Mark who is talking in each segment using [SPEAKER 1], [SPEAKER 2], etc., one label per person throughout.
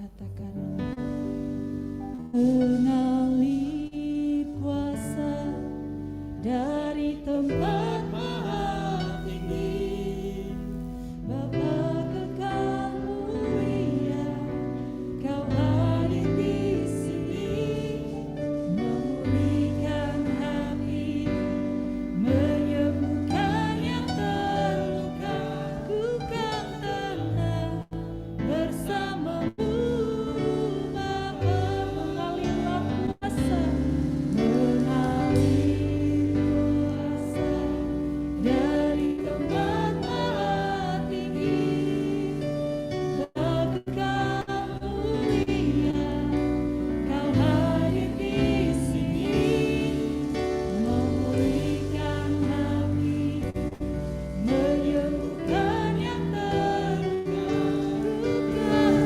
[SPEAKER 1] Katakan mengalir kuasa dari tempat maha tinggi, Bapa kekal mulia, Kau hadir di sini, memulihkan hati, menyembuhkan yang terluka. Ku kan tenang bersamamu, Bapa. Mengalirlah kuasa, mengalir kuasa dari tempat maha tinggi, Bapa kekal mulia, Kau hadir di sini, memulihkan hati, menyembuhkan yang terluka. Ku kan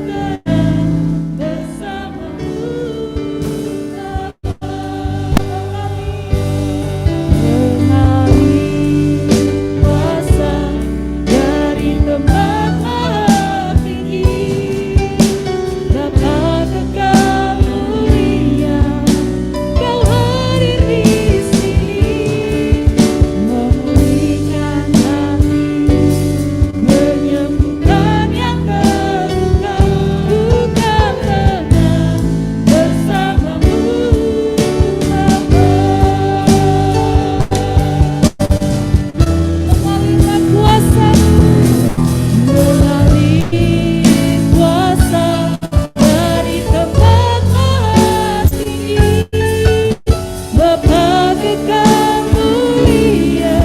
[SPEAKER 1] bersamamu, Bapa. Mengalir kuasa dari tempat maha tinggi, Bapa kekal mulia, Kau hadir di sini, memulihkan hati, menyembuhkan yang terluka. Ku kan tenang bersamamu, Bapa. Mengalirkan kuasa-Mu, mengalir kuasa dari tempat maha tinggi, Bapa kekal mulia,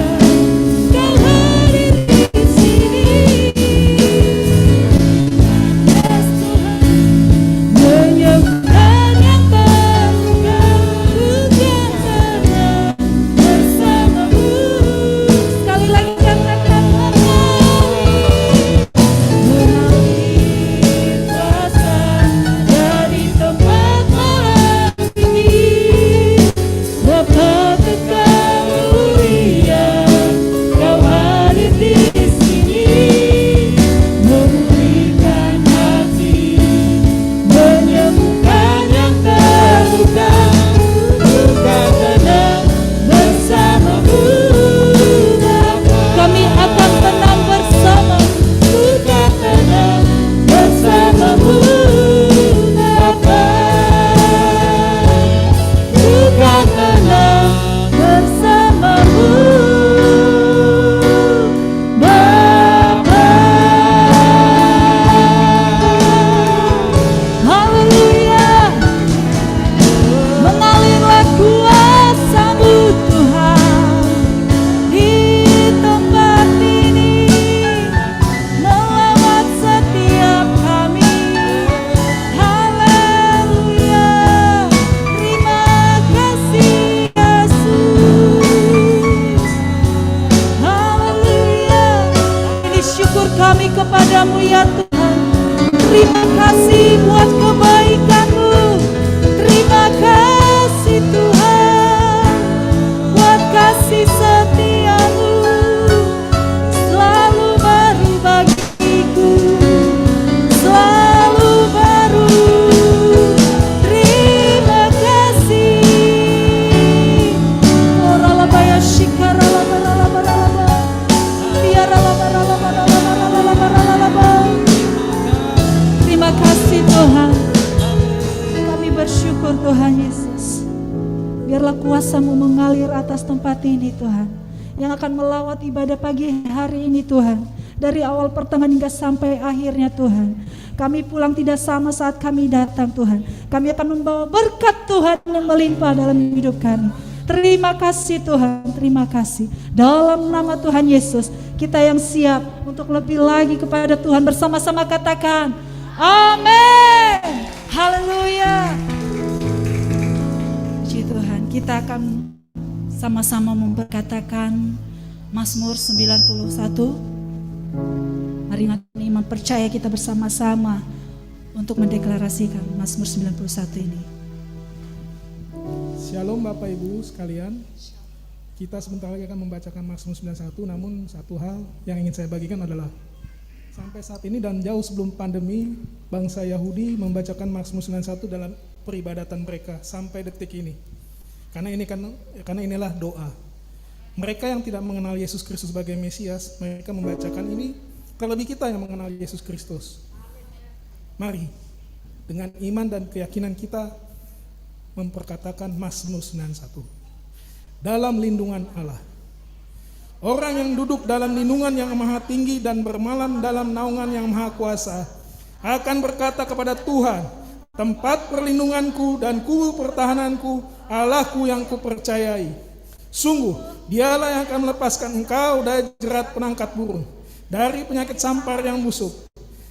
[SPEAKER 1] Kau hadir di sini. Yes, Tuhan, menyembuhkan yang terluka. Ku kan tenang bersamamu. Sekali lagi katakan mengalir kuasa dari tempat maha tinggi, Bapa kekal mulia, Kau hadir di sini, memulihkan hati, menyembuhkan yang terluka. Ku kan tenang bersamamu, Bapa. Kami akan tenang bersamamu. Ku kan tenang bersamamu, Bapa. Ku kan tenang bersamamu, Bapa. Haleluya. Mengalirlah kuasa-Mu, Tuhan, di tempat ini, melawat setiap kami. Haleluya. Terima kasih, Yesus. Haleluya. Ini syukur kami kepadamu ya Tuhan. Terima kasih buat kebaikan-Mu. Terima kasih Tuhan buat kasih setia-Mu, selalu baru bagiku, selalu baru. Terima kasih. Oralabaya shikaralabaralabaralaba, biaralabaralabaralabaralabaralaba. Terima kasih Tuhan. Kami bersyukur Tuhan Yesus. Biarlah kuasa-Mu mengalir atas tempat ini Tuhan, yang akan melawat ibadah pagi hari ini Tuhan. Dari awal pertengahan hingga sampai akhirnya Tuhan. Kami pulang tidak sama saat kami datang Tuhan. Kami akan membawa berkat Tuhan yang melimpah dalam hidup kami. Terima kasih Tuhan, terima kasih. Dalam nama Tuhan Yesus, kita yang siap untuk lebih lagi kepada Tuhan bersama-sama katakan amin. Haleluya. Puji Tuhan, kita akan sama-sama memperkatakan Mazmur 91. Mari iman percaya kita bersama-sama untuk mendeklarasikan Mazmur 91 ini.
[SPEAKER 2] Shalom Bapak Ibu sekalian. Kita sebentar lagi akan membacakan Mazmur 91, namun satu hal yang ingin saya bagikan adalah Sampai saat ini dan jauh sebelum pandemi, bangsa Yahudi membacakan Mazmur 91 dalam peribadatan mereka sampai detik ini. Karena inilah doa. Mereka yang tidak mengenal Yesus Kristus sebagai Mesias, mereka membacakan ini, terlebih kita yang mengenal Yesus Kristus. Mari, dengan iman dan keyakinan kita memperkatakan Mazmur 91. Dalam lindungan Allah. Orang yang duduk dalam lindungan yang maha tinggi dan bermalam dalam naungan yang maha kuasa akan berkata kepada Tuhan, tempat perlindunganku dan kubu pertahananku, Allahku yang kupercayai. Sungguh, dialah yang akan melepaskan engkau dari jerat penangkap burung, dari penyakit sampar yang busuk.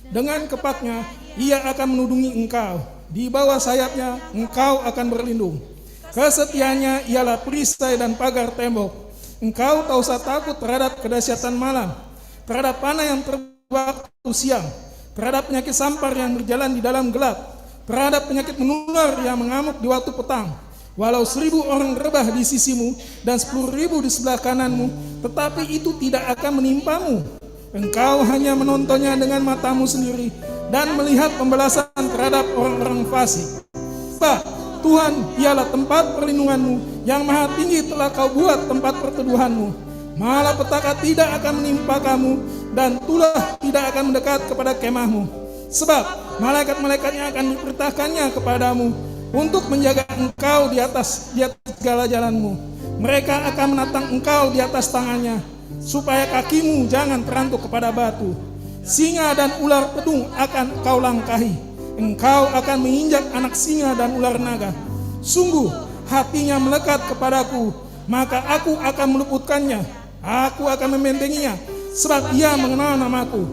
[SPEAKER 2] Dengan kepaknya, ia akan menudungi engkau. Di bawah sayapnya, engkau akan berlindung. Kesetiaannya ialah perisai dan pagar tembok. Engkau tak usah takut terhadap kedahsyatan malam, terhadap panah yang terbang waktu siang, terhadap penyakit sampar yang berjalan di dalam gelap, terhadap penyakit menular yang mengamuk di waktu petang. Walau 1000 orang rebah di sisimu dan 10.000 di sebelah kananmu, tetapi itu tidak akan menimpamu. Engkau hanya menontonnya dengan matamu sendiri dan melihat pembalasan terhadap orang-orang fasik. Sebab Tuhan ialah tempat perlindunganmu, yang maha tinggi telah kau buat tempat perteduhanmu. Malapetaka tidak akan menimpa kamu, dan tulah tidak akan mendekat kepada kemahmu. Sebab malaikat-malaikatnya akan diperintahkannya kepadamu untuk menjaga engkau di atas segala jalanmu. Mereka akan menatang engkau di atas tangannya, supaya kakimu jangan terantuk kepada batu. Singa dan ular pedung akan kau langkahi. Engkau akan menginjak anak singa dan ular naga. Sungguh hatinya melekat kepadaku, maka aku akan meluputkannya. Aku akan membentenginya, sebab ia mengenal namaku.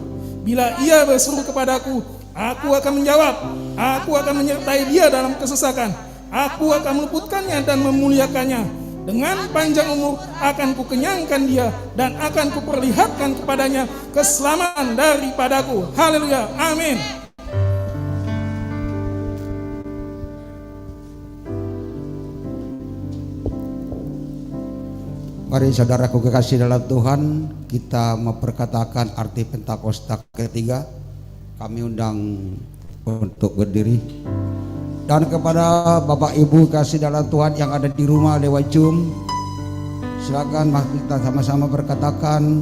[SPEAKER 2] Bila ia berseru kepadaku, aku akan menjawab. Aku akan menyertai dia dalam kesesakan. Aku akan meluputkannya dan memuliakannya. Dengan panjang umur akan kukenyangkan dia, dan akan kuperlihatkan kepadanya keselamatan daripadaku. Haleluya, amin.
[SPEAKER 3] Mari saudaraku kekasih dalam Tuhan, kita memperkatakan arti Pentakosta ketiga. Kami undang untuk berdiri. Dan kepada Bapak Ibu kasih dalam Tuhan yang ada di rumah lewat Zoom, silakan kita sama-sama berkatakan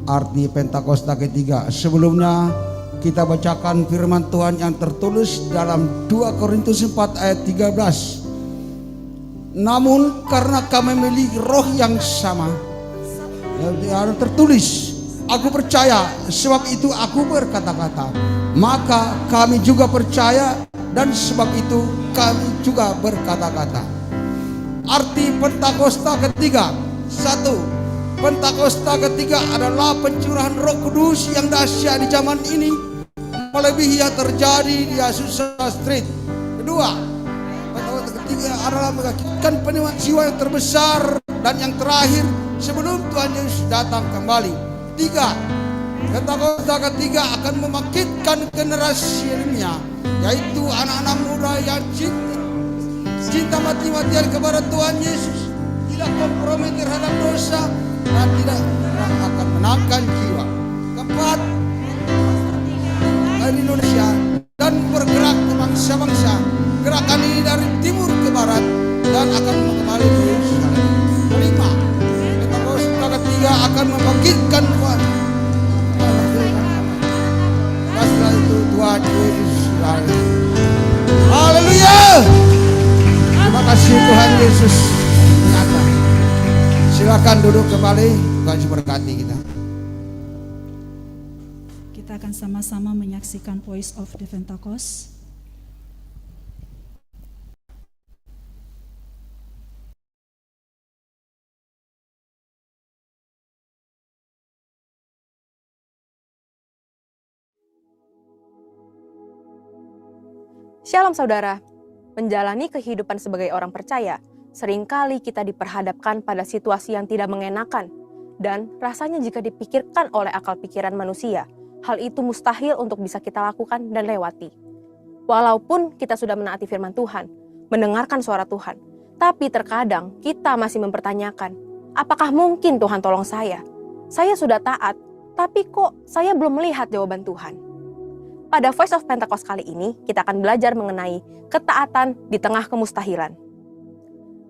[SPEAKER 3] arti Pentakosta ketiga. Sebelumnya kita bacakan firman Tuhan yang tertulis dalam 2 Korintus 4 ayat 13. Namun karena kami memiliki roh yang sama, yang tertulis, aku percaya, sebab itu aku berkata-kata. Maka kami juga percaya, dan sebab itu kami juga berkata-kata. Arti Pentakosta ketiga. 1. Pentakosta ketiga adalah pencurahan Roh Kudus yang dahsyat di zaman ini, melebihi yang terjadi di Azusa Street. Kedua, ketiga adalah membangkitkan penemuan jiwa yang terbesar dan yang terakhir sebelum Tuhan Yesus datang kembali. 3. Pentakosta ketiga akan membangkitkan generasi ilmiah, yaitu anak-anak muda yang cinta mati-matian kepada Tuhan Yesus, tidak kompromi terhadap dosa, dan tidak akan menangkan jiwa. 4. Dari Indonesia dan bergerak ke bangsa-bangsa. Gerakan ini dari timur ke barat dan akan kembali ke Yerusalem. 5. Pentakosta ketiga akan membangkitkan Tuhan. Dan setelah itu Tuhan Yesus lahir. Haleluya. Terima kasih Tuhan Yesus nyata. Silakan duduk kembali. Tuhan memberkati kita.
[SPEAKER 1] Kita akan sama-sama menyaksikan Voice of the Pentecost.
[SPEAKER 4] Shalom saudara, menjalani kehidupan sebagai orang percaya, seringkali kita diperhadapkan pada situasi yang tidak mengenakan, dan rasanya jika dipikirkan oleh akal pikiran manusia, hal itu mustahil untuk bisa kita lakukan dan lewati. Walaupun kita sudah menaati firman Tuhan, mendengarkan suara Tuhan, tapi terkadang kita masih mempertanyakan, apakah mungkin Tuhan tolong saya? Saya sudah taat, tapi kok saya belum melihat jawaban Tuhan. Pada Voice of Pentecost kali ini, kita akan belajar mengenai ketaatan di tengah kemustahilan.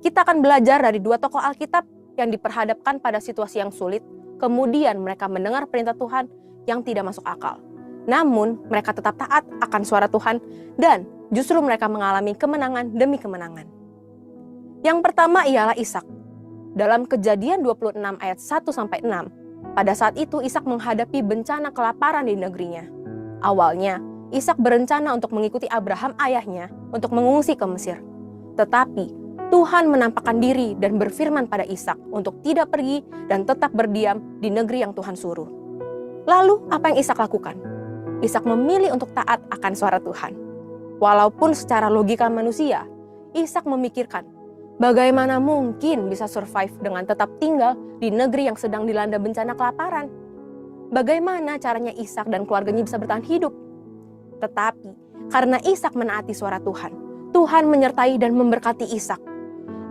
[SPEAKER 4] Kita akan belajar dari dua tokoh Alkitab yang diperhadapkan pada situasi yang sulit, kemudian mereka mendengar perintah Tuhan yang tidak masuk akal. Namun, mereka tetap taat akan suara Tuhan dan justru mereka mengalami kemenangan demi kemenangan. Yang pertama ialah Ishak. Dalam Kejadian 26 ayat 1-6, pada saat itu Ishak menghadapi bencana kelaparan di negerinya. Awalnya, Ishak berencana untuk mengikuti Abraham ayahnya untuk mengungsi ke Mesir. Tetapi, Tuhan menampakkan diri dan berfirman pada Ishak untuk tidak pergi dan tetap berdiam di negeri yang Tuhan suruh. Lalu, apa yang Ishak lakukan? Ishak memilih untuk taat akan suara Tuhan. Walaupun secara logika manusia, Ishak memikirkan, bagaimana mungkin bisa survive dengan tetap tinggal di negeri yang sedang dilanda bencana kelaparan? Bagaimana caranya Ishak dan keluarganya bisa bertahan hidup? Tetapi, karena Ishak menaati suara Tuhan, Tuhan menyertai dan memberkati Ishak.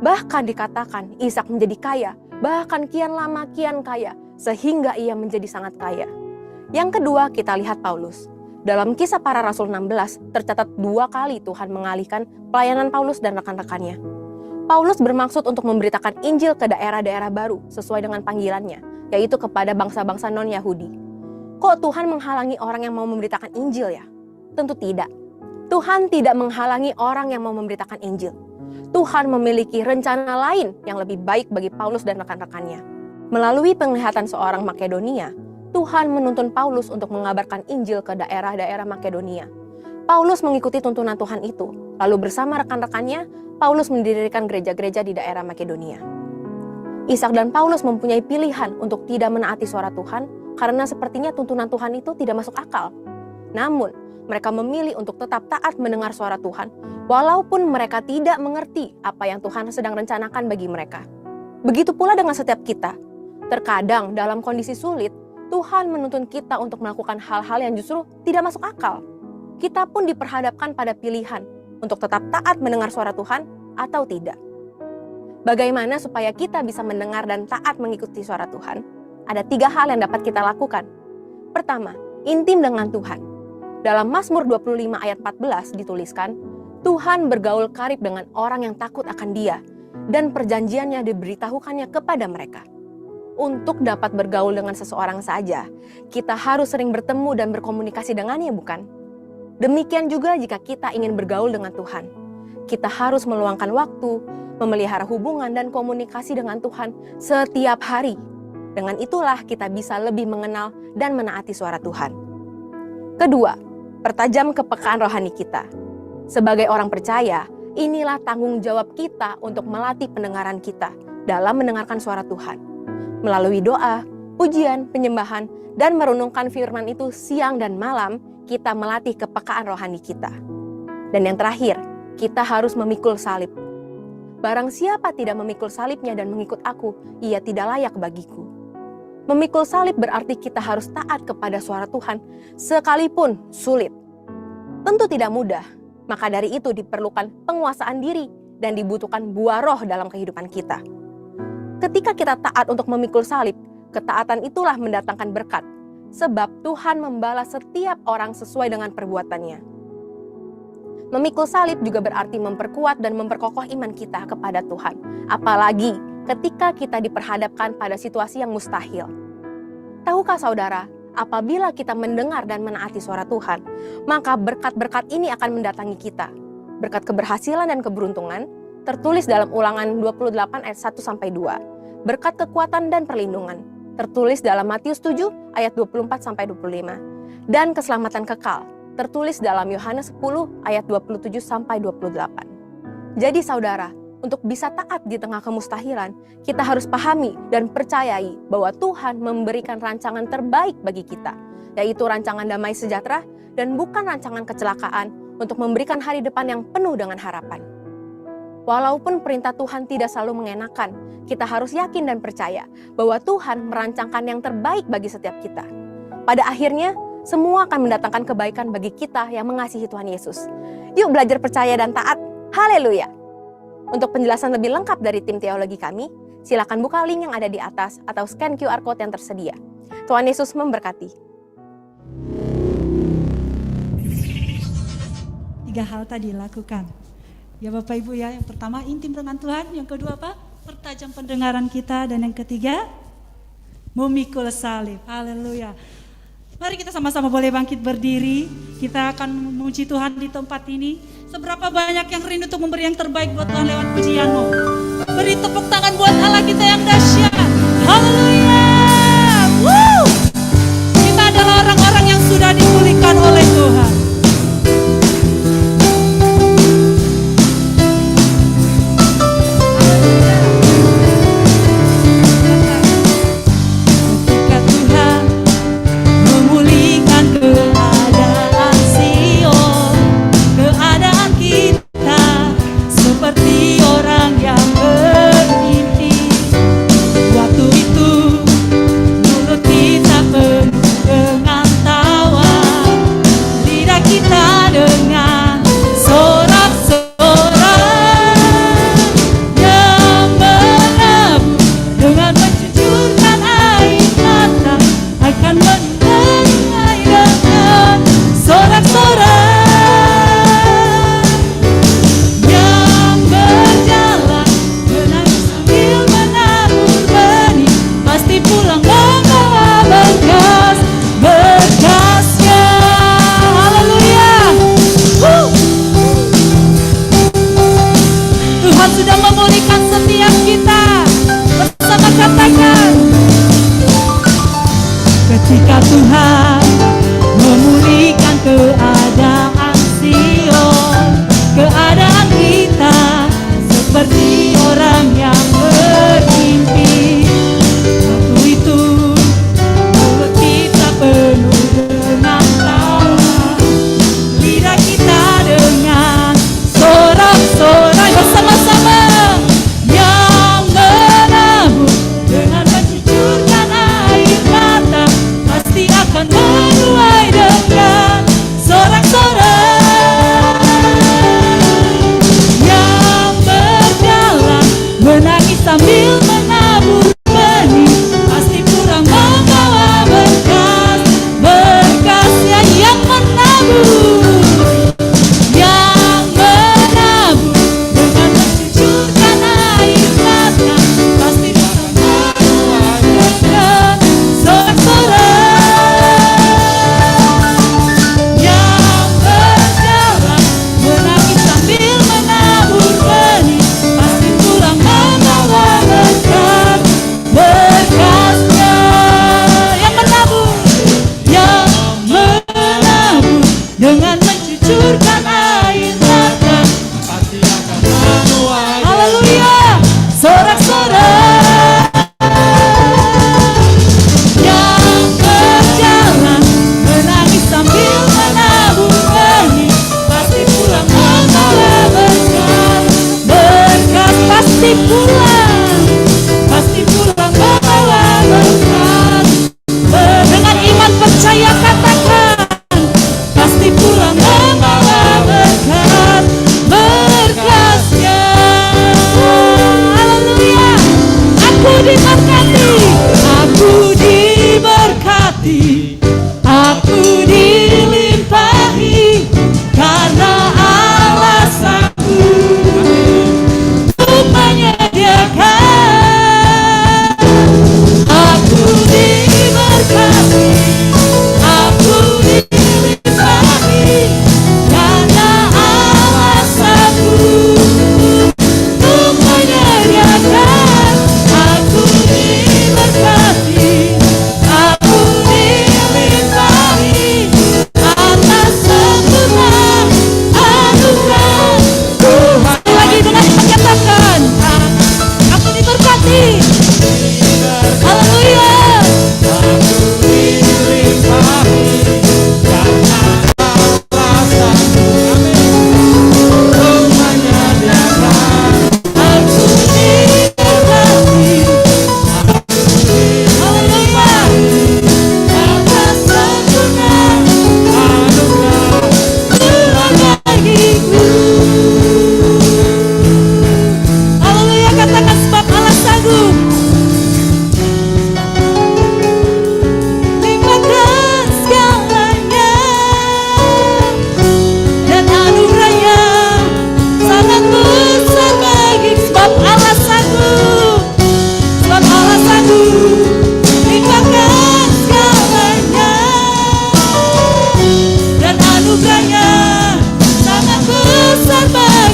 [SPEAKER 4] Bahkan dikatakan Ishak menjadi kaya, bahkan kian lama kian kaya, sehingga ia menjadi sangat kaya. Yang kedua, kita lihat Paulus. Dalam Kisah Para Rasul 16, tercatat 2 kali Tuhan mengalihkan pelayanan Paulus dan rekan-rekannya. Paulus bermaksud untuk memberitakan Injil ke daerah-daerah baru sesuai dengan panggilannya, yaitu kepada bangsa-bangsa non-Yahudi. Kok Tuhan menghalangi orang yang mau memberitakan Injil ya? Tentu tidak. Tuhan tidak menghalangi orang yang mau memberitakan Injil. Tuhan memiliki rencana lain yang lebih baik bagi Paulus dan rekan-rekannya. Melalui penglihatan seorang Makedonia, Tuhan menuntun Paulus untuk mengabarkan Injil ke daerah-daerah Makedonia. Paulus mengikuti tuntunan Tuhan itu, lalu bersama rekan-rekannya, Paulus mendirikan gereja-gereja di daerah Makedonia. Ishak dan Paulus mempunyai pilihan untuk tidak menaati suara Tuhan karena sepertinya tuntunan Tuhan itu tidak masuk akal. Namun, mereka memilih untuk tetap taat mendengar suara Tuhan, walaupun mereka tidak mengerti apa yang Tuhan sedang rencanakan bagi mereka. Begitu pula dengan setiap kita. Terkadang dalam kondisi sulit, Tuhan menuntun kita untuk melakukan hal-hal yang justru tidak masuk akal. Kita pun diperhadapkan pada pilihan untuk tetap taat mendengar suara Tuhan atau tidak. Bagaimana supaya kita bisa mendengar dan taat mengikuti suara Tuhan? Ada 3 hal yang dapat kita lakukan. Pertama, intim dengan Tuhan. Dalam Mazmur 25 ayat 14 dituliskan, Tuhan bergaul karib dengan orang yang takut akan Dia, dan perjanjiannya diberitahukannya kepada mereka. Untuk dapat bergaul dengan seseorang saja, kita harus sering bertemu dan berkomunikasi dengannya, bukan? Demikian juga jika kita ingin bergaul dengan Tuhan. Kita harus meluangkan waktu, memelihara hubungan dan komunikasi dengan Tuhan setiap hari. Dengan itulah kita bisa lebih mengenal dan menaati suara Tuhan. Kedua, pertajam kepekaan rohani kita. Sebagai orang percaya, inilah tanggung jawab kita untuk melatih pendengaran kita dalam mendengarkan suara Tuhan. Melalui doa, pujian, penyembahan, dan merenungkan firman itu siang dan malam, kita melatih kepekaan rohani kita. Dan yang terakhir, kita harus memikul salib. Barang siapa tidak memikul salibnya dan mengikut aku, ia tidak layak bagiku. Memikul salib berarti kita harus taat kepada suara Tuhan, sekalipun sulit. Tentu tidak mudah, maka dari itu diperlukan penguasaan diri dan dibutuhkan buah roh dalam kehidupan kita. Ketika kita taat untuk memikul salib, ketaatan itulah mendatangkan berkat, sebab Tuhan membalas setiap orang sesuai dengan perbuatannya. Memikul salib juga berarti memperkuat dan memperkokoh iman kita kepada Tuhan, apalagi ketika kita diperhadapkan pada situasi yang mustahil. Tahukah saudara, apabila kita mendengar dan menaati suara Tuhan, maka berkat-berkat ini akan mendatangi kita. Berkat keberhasilan dan keberuntungan, tertulis dalam Ulangan 28 ayat 1-2. Berkat kekuatan dan perlindungan, tertulis dalam Matius 7 ayat 24-25. Dan keselamatan kekal, tertulis dalam Yohanes 10 ayat 27-28. Jadi saudara, untuk bisa taat di tengah kemustahilan, kita harus pahami dan percayai bahwa Tuhan memberikan rancangan terbaik bagi kita, yaitu rancangan damai sejahtera dan bukan rancangan kecelakaan untuk memberikan hari depan yang penuh dengan harapan. Walaupun perintah Tuhan tidak selalu mengenakan, kita harus yakin dan percaya bahwa Tuhan merancangkan yang terbaik bagi setiap kita. Pada akhirnya, semua akan mendatangkan kebaikan bagi kita yang mengasihi Tuhan Yesus. Yuk belajar percaya dan taat. Haleluya! Untuk penjelasan lebih lengkap dari tim teologi kami, Silakan buka link yang ada di atas atau scan QR Code yang tersedia. Tuhan Yesus memberkati.
[SPEAKER 1] 3 hal tadi lakukan. Ya Bapak Ibu ya, yang pertama intim dengan Tuhan, yang kedua apa? Pertajam pendengaran kita, dan yang ketiga memikul salib. Haleluya. Mari kita sama-sama boleh bangkit berdiri. Kita akan memuji Tuhan di tempat ini. Seberapa banyak yang rindu untuk memberi yang terbaik buat Tuhan lewat pujianmu. Beri tepuk tangan buat Allah kita yang dahsyat. Haleluya. Woo! Kita adalah orang-orang yang sudah dipulihkan oleh Tuhan.
[SPEAKER 2] Ketika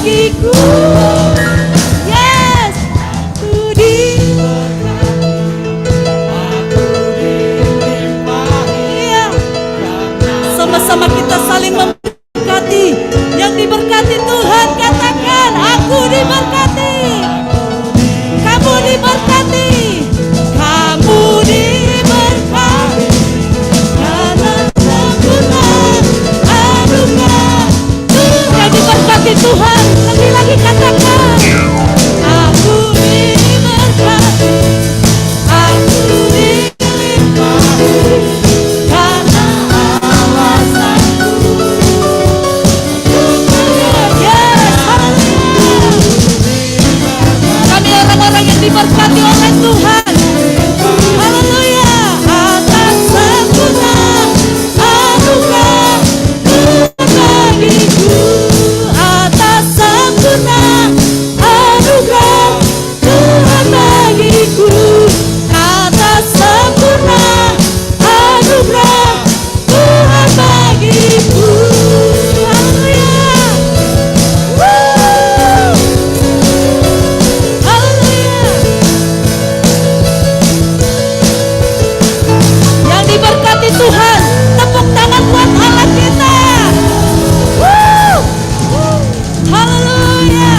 [SPEAKER 1] bagiku. Yes, ku iya. Sama-sama kita saling memberkati. Yang diberkati Tuhan katakan, aku diberkati. Kamu diberkati. Kamu diberkati. Karena sempurna anugerah Tuhan. Diberkati Tuhan. Lagi-lagi katakan, aku diberkati. Aku dilimpahkan karena awasanku. Yes, haleluya. Kami orang-orang yang diberkati oleh Tuhan. Haleluya. Atas sempurna anugerah Tuhan bagiku. Atas sempurna anugerah Tuhan bagiku. Atas sempurna anugerah Tuhan bagiku. Haleluya. Woo. Haleluya. Yang diberkati Tuhan, tepuk tangan buat Allah kita. Woo. Haleluya.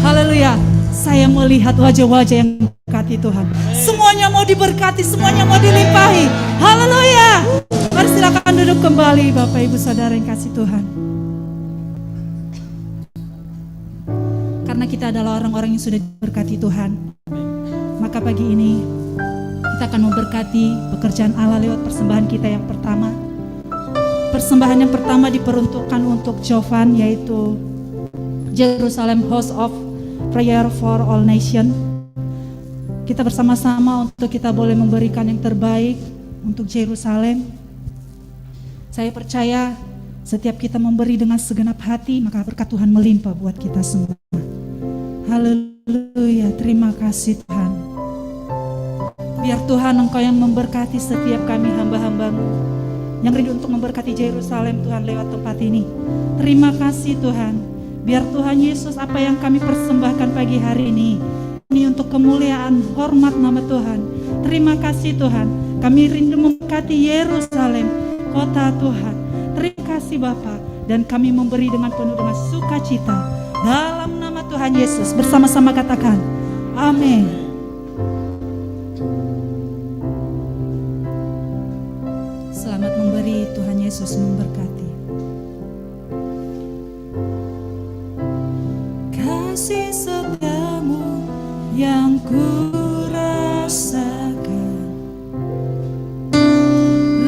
[SPEAKER 1] Haleluya. Saya melihat wajah-wajah yang diberkati Tuhan. Semuanya mau diberkati, semuanya mau dilimpahi. Haleluya. Mari silakan duduk kembali Bapak Ibu Saudara yang kasih Tuhan. Karena kita adalah orang-orang yang sudah diberkati Tuhan, maka pagi ini kita akan memberkati pekerjaan Allah lewat persembahan kita yang pertama. Persembahan yang pertama diperuntukkan untuk Jovan, yaitu Jerusalem House of Prayer for All Nation. Kita bersama-sama untuk kita boleh memberikan yang terbaik untuk Jerusalem. Saya percaya setiap kita memberi dengan segenap hati, maka berkat Tuhan melimpah buat kita semua. Haleluya, terima kasih Tuhan. Biar Tuhan Engkau yang memberkati setiap kami hamba-hamba-Mu yang rindu untuk memberkati Jerusalem Tuhan lewat tempat ini. Terima kasih Tuhan. Biar Tuhan Yesus apa yang kami persembahkan pagi hari ini untuk kemuliaan hormat nama Tuhan. Terima kasih Tuhan. Kami rindu memberkati Yerusalem, kota Tuhan. Terima kasih Bapa, dan kami memberi dengan penuh dengan sukacita dalam nama Tuhan Yesus. Bersama-sama katakan, amin. Selamat memberi, Tuhan Yesus memberkati. Kasih setiamu yang ku rasakan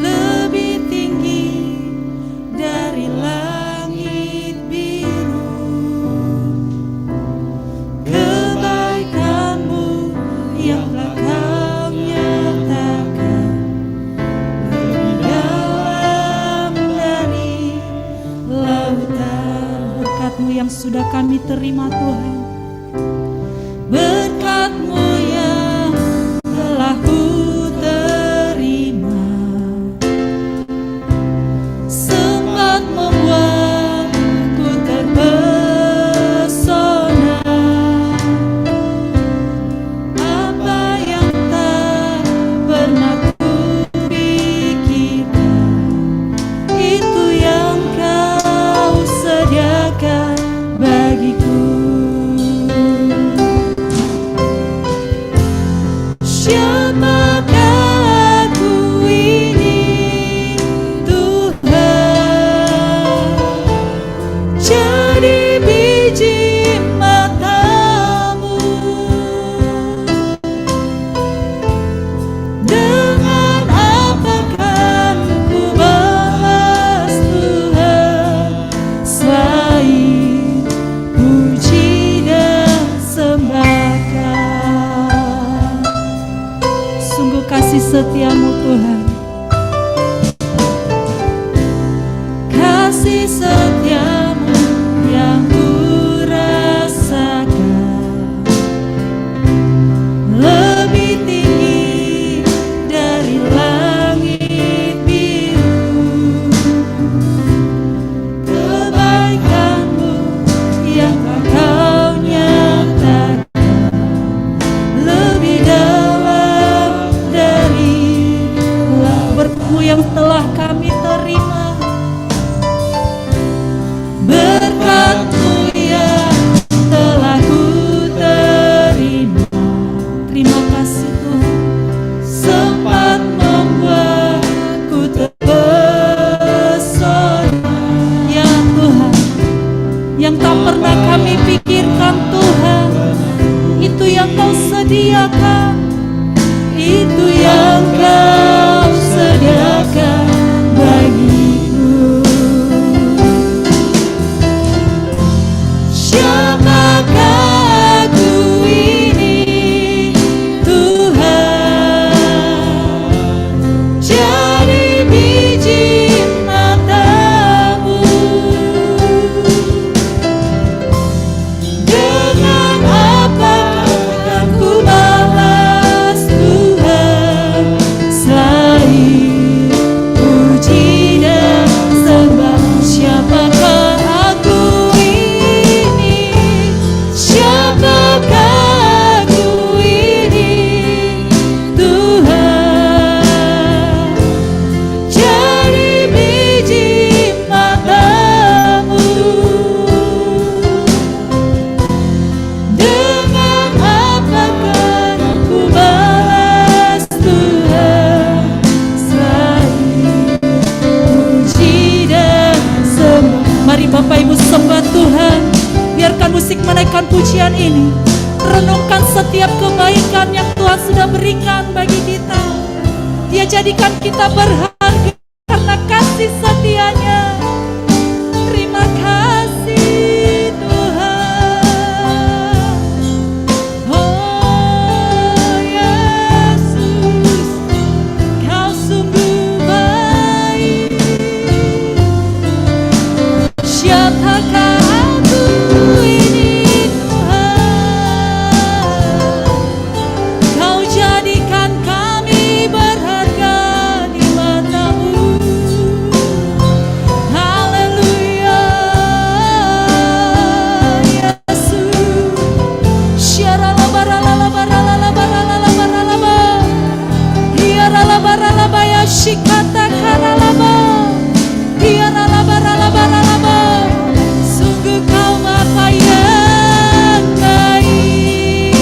[SPEAKER 1] lebih tinggi dari langit biru. Kebaikanmu yang telah Kau nyatakan lebih dalam dari lautan. Berkat-Mu yang sudah kami terima Tuhan, berkat-Mu yang telah ku terima, sempat membuatku terpesona. Apa yang tak pernah ku pikirkan, itu yang Kau sediakan bagiku. Siapakah aku ini Tuhan, jadi biji mata-Mu. Dengan apa kan ku balas Tuhan selain puji dan sembahkan. Sungguh kasih setia-Mu Tuhan, kasih setia-Mu yang yang tak pernah kami pikirkan Tuhan. Itu yang Kau sediakan, itu yang Kau sediakan bagiku. Siapakah aku ini Tuhan, jadi biji mata-Mu. Dengan apa akan ku balas Tuhan selain puji dan sembah? Siapakah aku ini? Siapakah aku ini Tuhan, jadi biji mata-Mu. Dengan apakah ku balas Tuhan selain puji dan sembah? Mari Bapak Ibu sembah Tuhan. Biarkan musik menaikkan pujian ini. Renungkan setiap kebaikan yang Tuhan sudah berikan bagi kita. Dia jadikan kita berharga karena kasih setia-Nya. Terima kasih Tuhan. Oh Yesus, Kau sungguh baik. Siapakah aku ini Tuhan, Kau jadikan kami berharga di mata-Mu. Haleluya Yesus. Syaralabaralabaralabaralabaralabaralaba. Iyaralabaralabaya shikata karalaba. Iyaralabaralabaralaba. Sungguh Kau Bapa yang baik.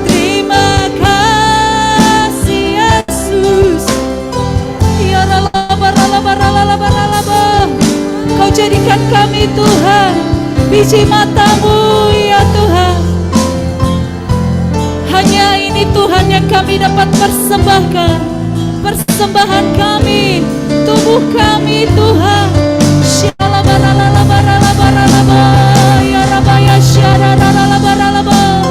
[SPEAKER 1] Terima kasih Yesus. Iyaralabaralabaralabaralaba. Kau jadikan kami Tuhan biji mata-Mu ya Tuhan. Hanya ini Tuhan yang kami dapat persembahkan. Persembahan kami, tubuh kami Tuhan. Syalabaralabaralabaralaba. Ya Rabaya syararalabaralaba.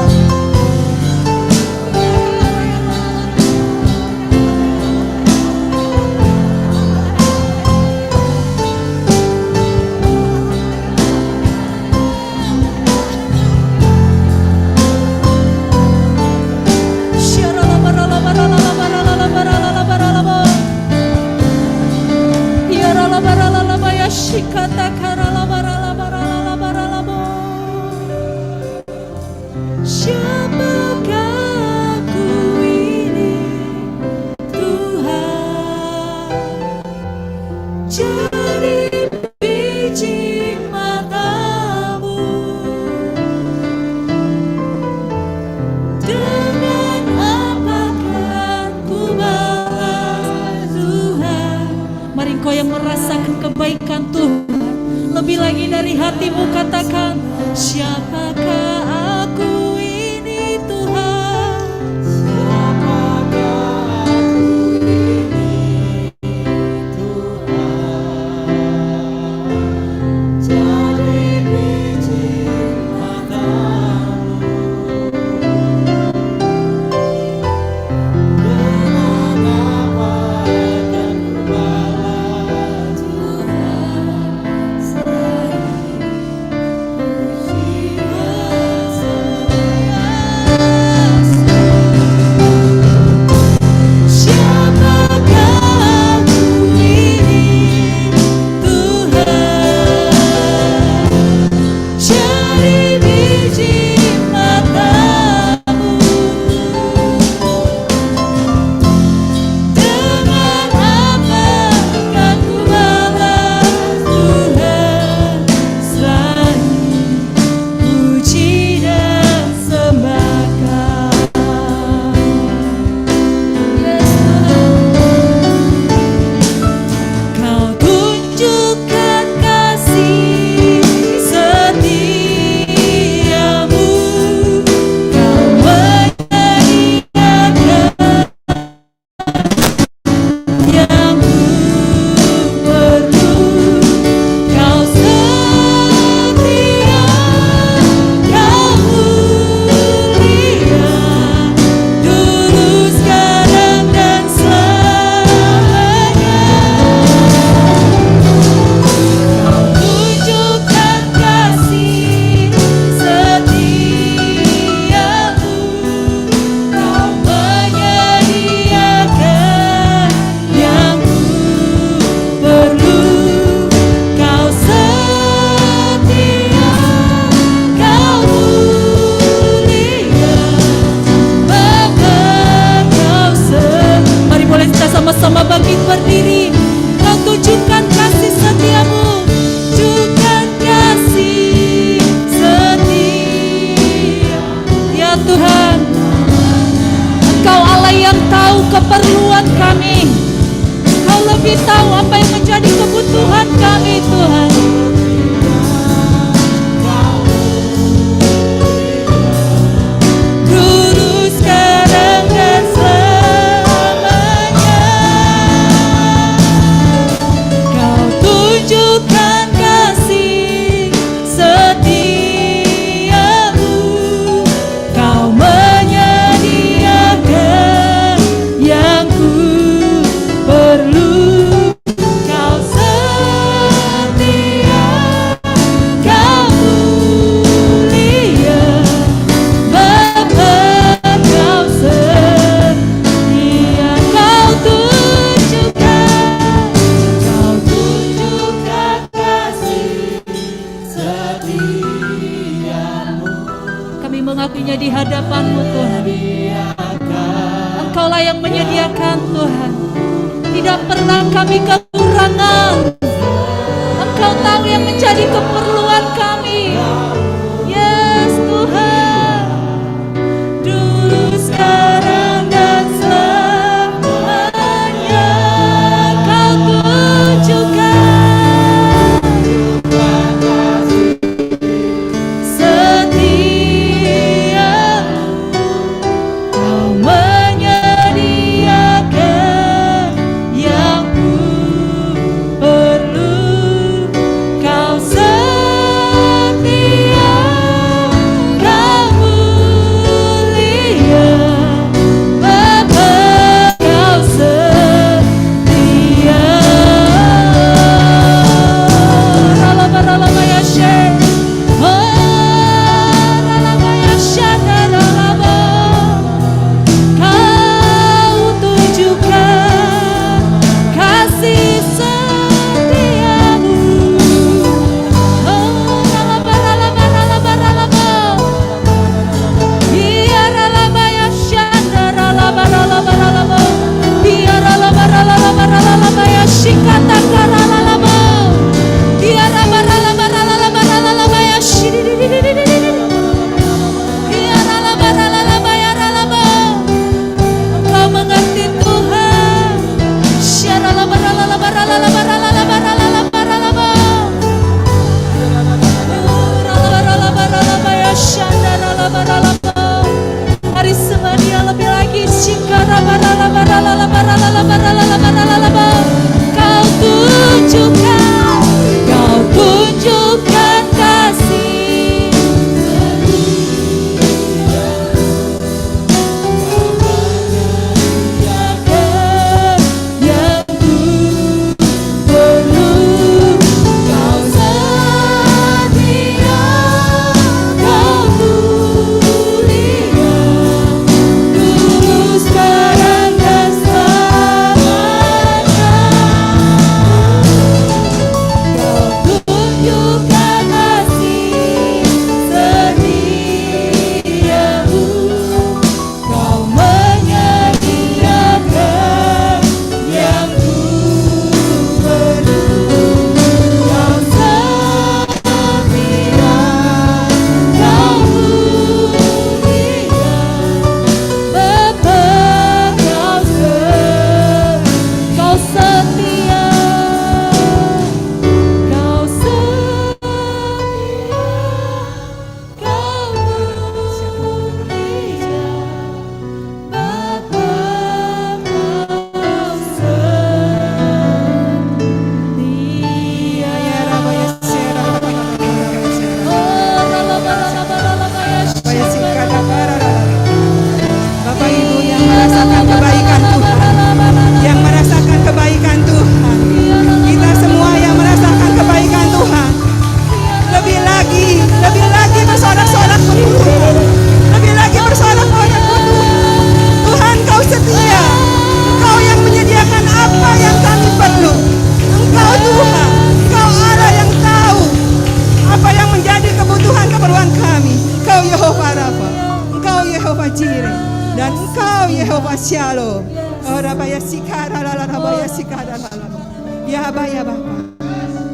[SPEAKER 1] Syaralabaralabaralabaralabaralabaralaba. Yaralabaralaba ya shikata karalabaralabaralabaralaba. Siapakah aku ini Tuhan, jadi biji mata-Mu. Dengan apakah ku balas Tuhan? Mari Engkau yang merasakan kebaikan Tuhan, lebih lagi dari hatimu katakan, siapakah aku ini Tuhan, siapakah aku ini Tuhan, jadi biji mata-Mu. Dengan apa akan ku balas Tuhan selain puji dan melengkapinya di hadapan-Mu Tuhan. Engkaulah yang menyediakan Tuhan. Tidak pernah kami kekurangan. Engkau tahu yang menjadi keperluan kami. Yes Tuhan. Dulu, sekarang, dan selamanya Kau tunjukkan setia. Kau menyediakan yang ku perlu. Kau setia, Kau mulia, Bapa, Kau setia. Ralaba ya Syekh, ralaba ya Syadalaba. Kau tunjukkan kasih setiamu. Ralaba iya ralaba ya Syadalaba. Iya ralaba ya Shikataka ralaba. Iya ralaba ya Shidididididididid. Iya ralaba ya ralaba. Engkau mengerti Tuhan. Syaralaba ya Shandaralaba. Hari semania lebih lagi. Shikaraba. Kau tunjukkan kasih. Yang ku perlu. Kau setia, Kau mulia, dulu, sekarang, dan selamanya. Kau tunjukkan kasih setiamu. Kau menyediakan yang ku perlu. Kau setia, Kau mulia, Bapa, Kau setia. Kau setia, Kau mulia, Bapa, Kau setia. Oh, ralaba ya
[SPEAKER 5] Bapak Ibu yang merasakan kebaikan Tuhan, yang merasakan kebaikan Tuhan, kita semua yang merasakan kebaikan Tuhan, lebih lagi bersorak-sorak untuk Tuhan, lebih lagi bersorak-sorak untuk Tuhan. Tuhan, Kau setia, Engkau yang menyediakan apa yang kami perlu. Engkau Tuhan, Engkau Allah yang tahu apa yang menjadi kebutuhan keperluan kami. Engkau Yehova Rafa, Engkau Yehova Jireh, dan Engkau Yehova Shalom. Oh Rabaya Sikara Rabaya Sikara. Ya Baya Bapa,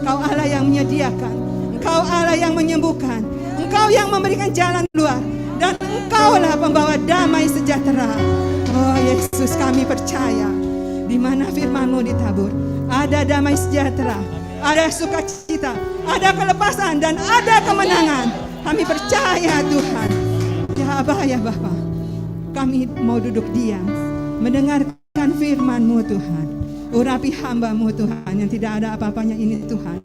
[SPEAKER 5] Engkau Allah yang menyediakan, Engkau Allah yang menyembuhkan, Engkau yang memberikan jalan keluar, dan Engkaulah pembawa damai sejahtera. Oh Yesus, kami percaya di mana firman-Mu ditabur, ada damai sejahtera, ada sukacita, ada kelepasan, dan ada kemenangan. Kami percaya Tuhan. Ya Abah, ya Bapa, kami mau duduk diam mendengarkan firman-Mu Tuhan. Urapi hamba-Mu Tuhan yang tidak ada apa-apanya ini Tuhan.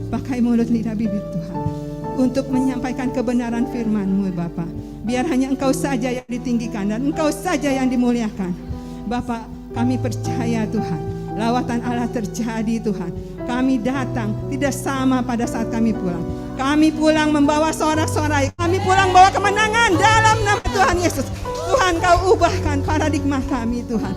[SPEAKER 5] Pakai mulut lidah bibir Tuhan untuk menyampaikan kebenaran firman-Mu Bapa. Biar hanya Engkau saja yang ditinggikan dan Engkau saja yang dimuliakan. Bapa, kami percaya Tuhan, lawatan Allah terjadi Tuhan. Kami datang tidak sama pada saat kami pulang. Kami pulang membawa sorak-sorai. Kami pulang bawa kemenangan dalam nama Tuhan Yesus. Tuhan, Kau ubahkan paradigma kami Tuhan.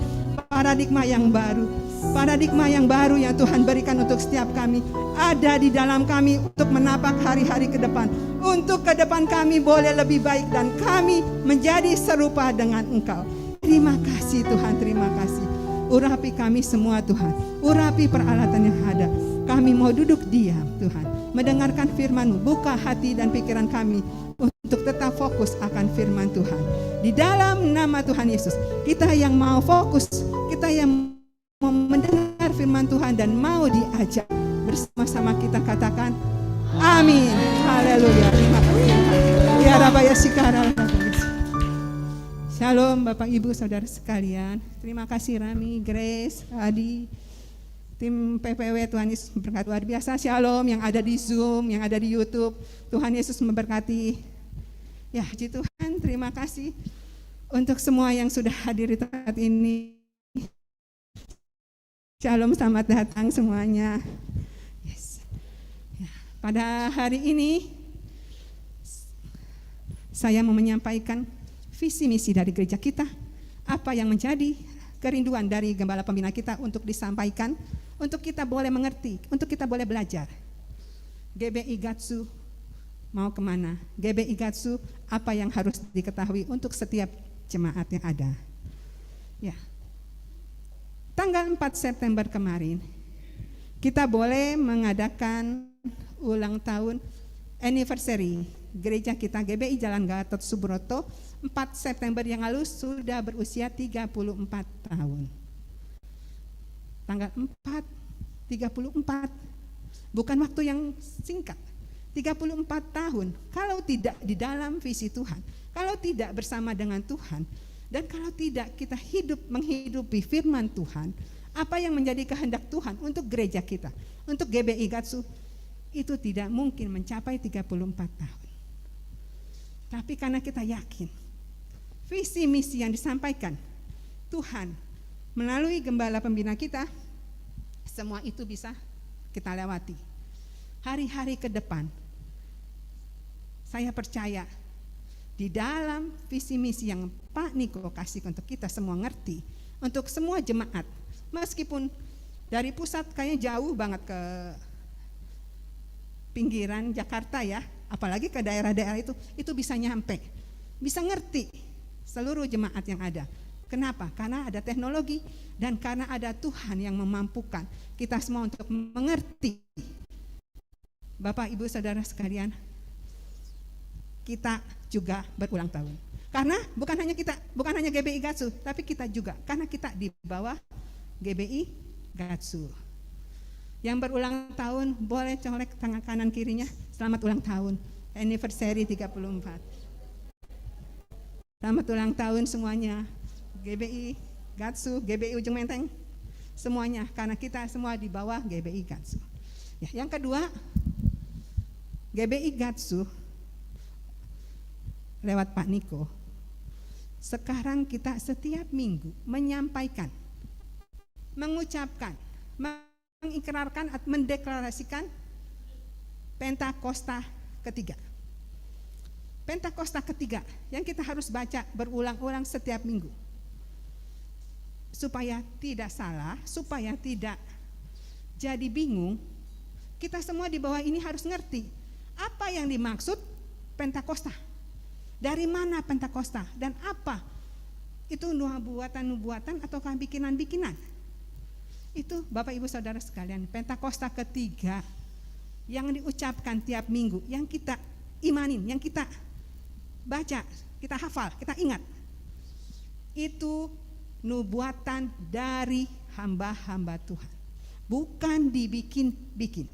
[SPEAKER 5] paradigma yang baru. Paradigma yang baru yang Tuhan berikan untuk setiap kami. Ada di dalam kami untuk menapak hari-hari ke depan. Untuk ke depan kami boleh lebih baik dan kami menjadi serupa dengan Engkau. Terima kasih Tuhan, terima kasih. Urapi kami semua Tuhan. Urapi peralatan yang ada. Kami mau duduk diam Tuhan. Mendengarkan firman-Mu. Buka hati dan pikiran kami untuk tetap fokus akan firman Tuhan. Di dalam nama Tuhan Yesus, kita yang mau fokus, kita yang mau mendengar firman Tuhan dan mau diajak, bersama-sama kita katakan amin. Haleluya. Terima kasih. Ya Rabaya Sikara. Shalom Bapak Ibu Saudara sekalian. Terima kasih Rami, Grace, Adi, tim PPW. Tuhan Yesus memberkati luar biasa. Shalom yang ada di Zoom, yang ada di YouTube. Tuhan Yesus memberkati. Ya, puji Tuhan, terima kasih untuk semua yang sudah hadir di tempat ini. Shalom, selamat datang semuanya. Yes. Ya, pada hari ini saya mau menyampaikan visi misi dari gereja kita, apa yang menjadi kerinduan dari gembala pembina kita untuk disampaikan, untuk kita boleh mengerti, untuk kita boleh belajar. GBI Gatsu mau kemana? GBI Gatsu apa yang harus diketahui untuk setiap jemaat yang ada. Ya, tanggal 4 September kemarin kita boleh mengadakan ulang tahun anniversary gereja kita GBI Jalan Gatot Subroto. 4 September yang lalu sudah berusia 34 tahun. Tanggal 4, 34. Bukan waktu yang singkat. 34 tahun. Kalau tidak di dalam visi Tuhan, kalau tidak bersama dengan Tuhan, dan kalau tidak kita menghidupi firman Tuhan, apa yang menjadi kehendak Tuhan untuk gereja kita, untuk GBI Gatsu, itu tidak mungkin mencapai 34 tahun. Tapi karena kita yakin visi misi yang disampaikan Tuhan melalui gembala pembina kita, semua itu bisa kita lewati. Hari-hari ke depan, saya percaya di dalam visi misi yang Pak Niko kasih untuk kita semua ngerti, untuk semua jemaat, meskipun dari pusat kayaknya jauh banget ke pinggiran Jakarta ya, apalagi ke daerah-daerah itu bisa nyampe, bisa ngerti seluruh jemaat yang ada. Kenapa? Karena ada teknologi dan karena ada Tuhan yang memampukan kita semua untuk mengerti. Bapak Ibu Saudara sekalian, kita juga berulang tahun. Karena bukan hanya GBI Gatsu, tapi kita juga karena kita di bawah GBI Gatsu. Yang berulang tahun boleh colek tangan kanan kirinya, selamat ulang tahun, anniversary 34. Selamat ulang tahun semuanya, GBI Gatsu, GBI Ujung Menteng, semuanya, karena kita semua di bawah GBI Gatsu. Ya, yang kedua, GBI Gatsu lewat Pak Niko, sekarang kita setiap minggu menyampaikan, mengucapkan, mengikrarkan, mendeklarasikan Pentakosta ketiga. Pentakosta ketiga yang kita harus baca berulang-ulang setiap minggu. Supaya tidak salah, supaya tidak jadi bingung, kita semua di bawah ini harus ngerti apa yang dimaksud Pentakosta. Dari mana Pentakosta dan apa itu nubuatan-nubuatan atau bikinan-bikinan. Itu Bapak Ibu Saudara sekalian, Pentakosta ketiga yang diucapkan tiap minggu, yang kita imanin, yang kita baca, kita hafal, kita ingat. Itu nubuatan dari hamba-hamba Tuhan. Bukan dibikin-bikin.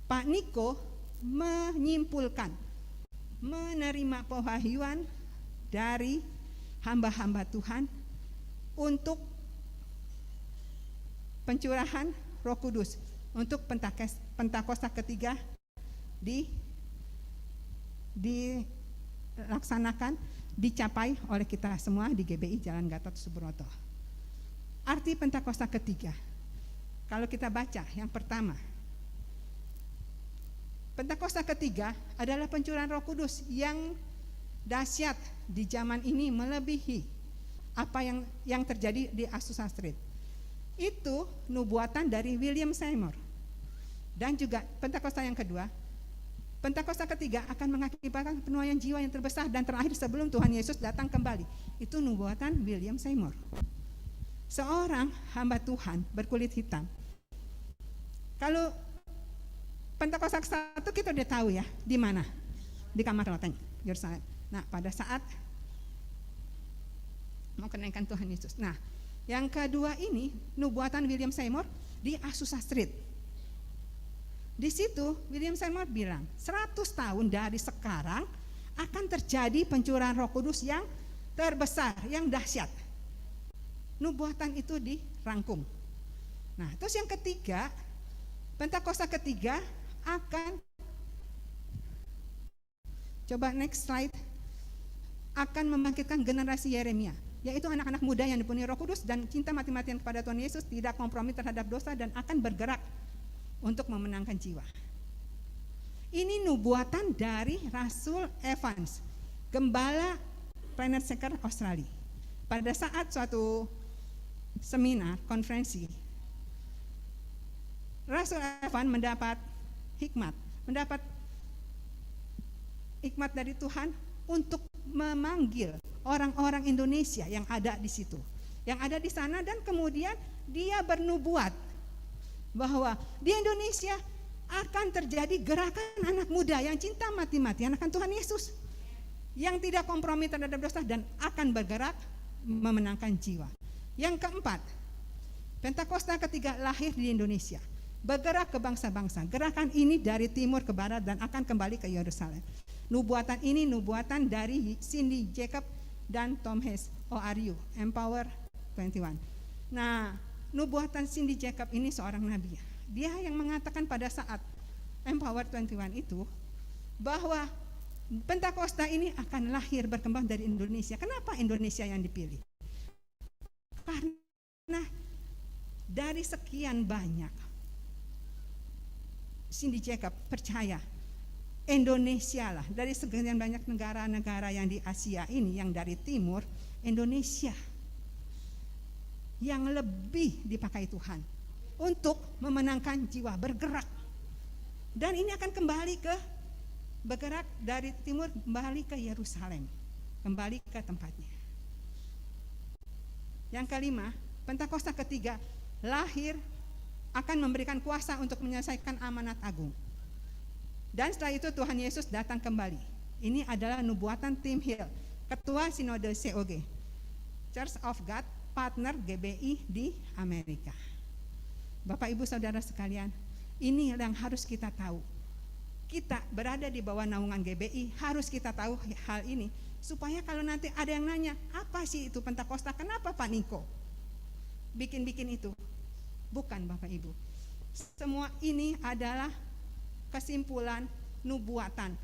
[SPEAKER 5] Pak Niko menyimpulkan, menerima pewahyuan dari hamba-hamba Tuhan untuk pencurahan Roh Kudus untuk Pentakosta ketiga dilaksanakan, dicapai oleh kita semua di GBI Jalan Gatot Subroto. Arti Pentakosta ketiga, kalau kita baca yang pertama, Pentakosta ketiga adalah pencurahan Roh Kudus yang dahsyat di zaman ini, melebihi apa yang terjadi di Azusa Street. Itu nubuatan dari William Seymour. Dan juga Pentakosta yang kedua, Pentakosta ketiga akan mengakibatkan penuaian jiwa yang terbesar dan terakhir sebelum Tuhan Yesus datang kembali. Itu nubuatan William Seymour. Seorang hamba Tuhan berkulit hitam. Kalau Pentakosta satu kita udah tahu ya, di mana? Di kamar loteng, Yerusalem. Nah, pada saat mau kenaikan Tuhan Yesus. Nah, yang kedua ini nubuatan William Seymour di Azusa Street. Di situ William Seymour bilang 100 tahun dari sekarang akan terjadi pencurahan Roh Kudus yang terbesar, yang dahsyat. Nubuatan itu dirangkum. Nah, terus yang ketiga, Pentakosta ketiga akan, coba next slide, akan membangkitkan generasi Yeremia, yaitu anak-anak muda yang dipenuhi Roh Kudus dan cinta mati-matian kepada Tuhan Yesus, tidak kompromi terhadap dosa dan akan bergerak untuk memenangkan jiwa. Ini nubuatan dari Rasul Evans, gembala Planet Seeker Australia. Pada saat suatu seminar, konferensi, Rasul Evans mendapat hikmat dari Tuhan untuk memanggil orang-orang Indonesia yang ada di situ, yang ada di sana, dan kemudian dia bernubuat bahwa di Indonesia akan terjadi gerakan anak muda yang cinta mati-matian akan Tuhan Yesus, yang tidak kompromi terhadap dosa dan akan bergerak memenangkan jiwa. Yang keempat, Pentakosta ketiga lahir di Indonesia, bergerak ke bangsa-bangsa. Gerakan ini dari timur ke barat dan akan kembali ke Yerusalem. Nubuatan ini nubuatan dari Cindy Jacob dan Tom Hayes, ORU, Empower 21. Nah, nubuatan Cindy Jacob ini seorang nabi. Dia yang mengatakan pada saat Empower 21 itu bahwa Pentakosta ini akan lahir berkembang dari Indonesia. Kenapa Indonesia yang dipilih? Karena dari sekian banyak, Cindy Jacob percaya Indonesia lah, dari sekian banyak negara-negara yang di Asia ini, yang dari timur, Indonesia yang lebih dipakai Tuhan untuk memenangkan jiwa, bergerak. Dan ini akan kembali ke, bergerak dari timur kembali ke Yerusalem, kembali ke tempatnya. Yang kelima, Pentakosta ketiga lahir akan memberikan kuasa untuk menyelesaikan amanat agung. Dan setelah itu Tuhan Yesus datang kembali. Ini adalah nubuatan Tim Hill, Ketua Sinode COG, Church of God Partner GBI di Amerika. Bapak Ibu Saudara sekalian, ini yang harus kita tahu. Kita berada di bawah naungan GBI, harus kita tahu hal ini, supaya kalau nanti ada yang nanya, apa sih itu Pentakosta, kenapa Pak Niko bikin itu? Bukan Bapak Ibu, semua ini adalah kesimpulan nubuatan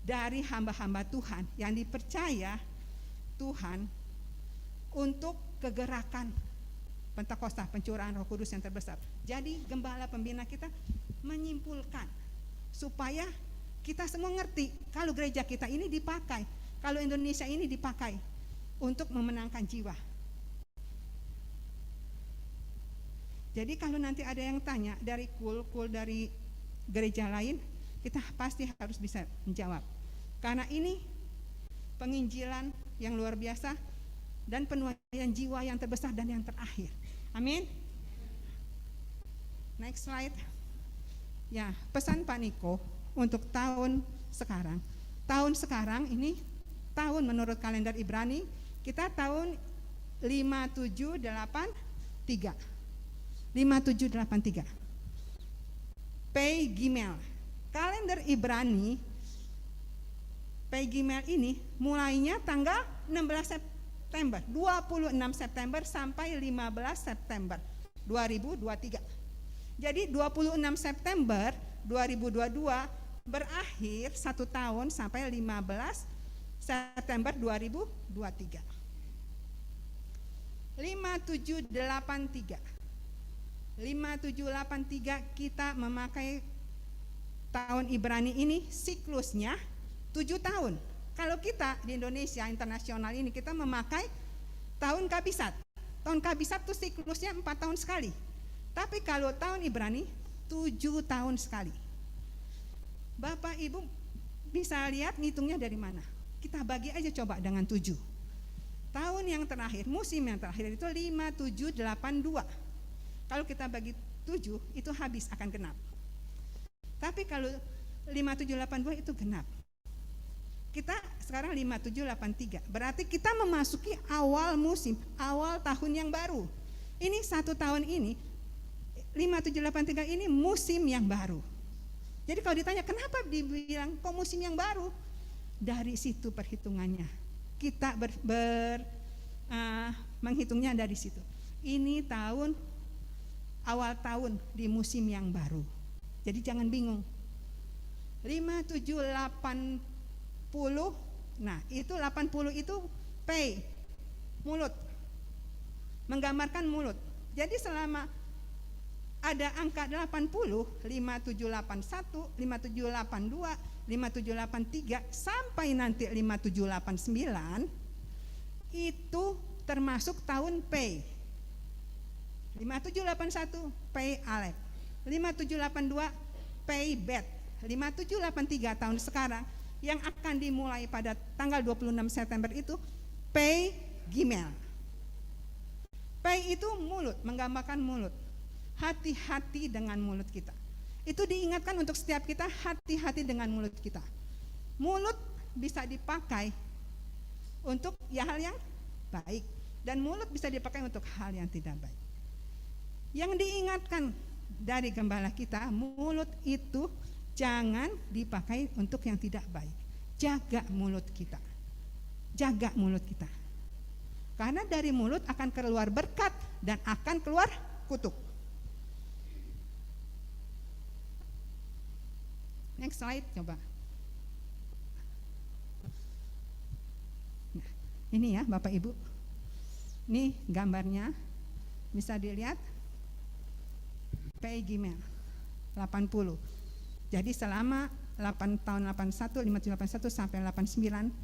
[SPEAKER 5] dari hamba-hamba Tuhan yang dipercaya Tuhan untuk kegerakan Pentakosta, pencurahan Roh Kudus yang terbesar. Jadi gembala pembina kita menyimpulkan supaya kita semua ngerti kalau gereja kita ini dipakai, kalau Indonesia ini dipakai untuk memenangkan jiwa. Jadi kalau nanti ada yang tanya dari kul dari gereja lain, kita pasti harus bisa menjawab. Karena ini penginjilan yang luar biasa dan penuaian jiwa yang terbesar dan yang terakhir. Amin. Next slide. Ya, pesan Pak Niko untuk tahun sekarang. Tahun sekarang ini, tahun menurut kalender Ibrani, kita tahun 5783. 5783. Pei Gimel. Kalender Ibrani Pei Gimel ini mulainya tanggal 16 September, 26 September sampai 15 September 2023. Jadi 26 September 2022 berakhir 1 tahun sampai 15 September 2023. 5783. 5783 kita memakai tahun Ibrani ini siklusnya 7 tahun. Kalau kita di Indonesia internasional ini kita memakai tahun Kabisat. Tahun Kabisat itu siklusnya 4 tahun sekali. Tapi kalau tahun Ibrani 7 tahun sekali. Bapak Ibu bisa lihat ngitungnya dari mana. Kita bagi aja coba dengan 7. Tahun yang terakhir, musim yang terakhir itu 5782. Kalau kita bagi 7 itu habis akan genap. Tapi kalau 5782 itu genap. Kita sekarang 5783. Berarti kita memasuki awal musim, awal tahun yang baru. Ini 1 tahun ini 5783 ini musim yang baru. Jadi kalau ditanya kenapa dibilang kok musim yang baru? Dari situ perhitungannya. Kita menghitungnya dari situ. Ini awal tahun di musim yang baru. Jadi jangan bingung. 5780. Nah, itu 80 itu pay, mulut. Menggambarkan mulut. Jadi selama ada angka 80, 5781, 5782, 5783 sampai nanti 5789 itu termasuk tahun pay. 5781 pay Alek, 5782 pay bet, 5783 tahun sekarang yang akan dimulai pada tanggal 26 September itu pay Gimel. Pay itu mulut, menggambarkan mulut. Hati-hati dengan mulut kita. Itu diingatkan untuk setiap kita, hati-hati dengan mulut kita. Mulut bisa dipakai untuk hal yang baik, dan mulut bisa dipakai untuk hal yang tidak baik. Yang diingatkan dari gembala kita, mulut itu jangan dipakai untuk yang tidak baik. Jaga mulut kita. Jaga mulut kita. Karena dari mulut akan keluar berkat dan akan keluar kutuk. Next slide coba. Nah, ini ya Bapak Ibu. Ini gambarnya bisa dilihat. Pay Gimel 80. Jadi selama 8 tahun 81, 5781 sampai 89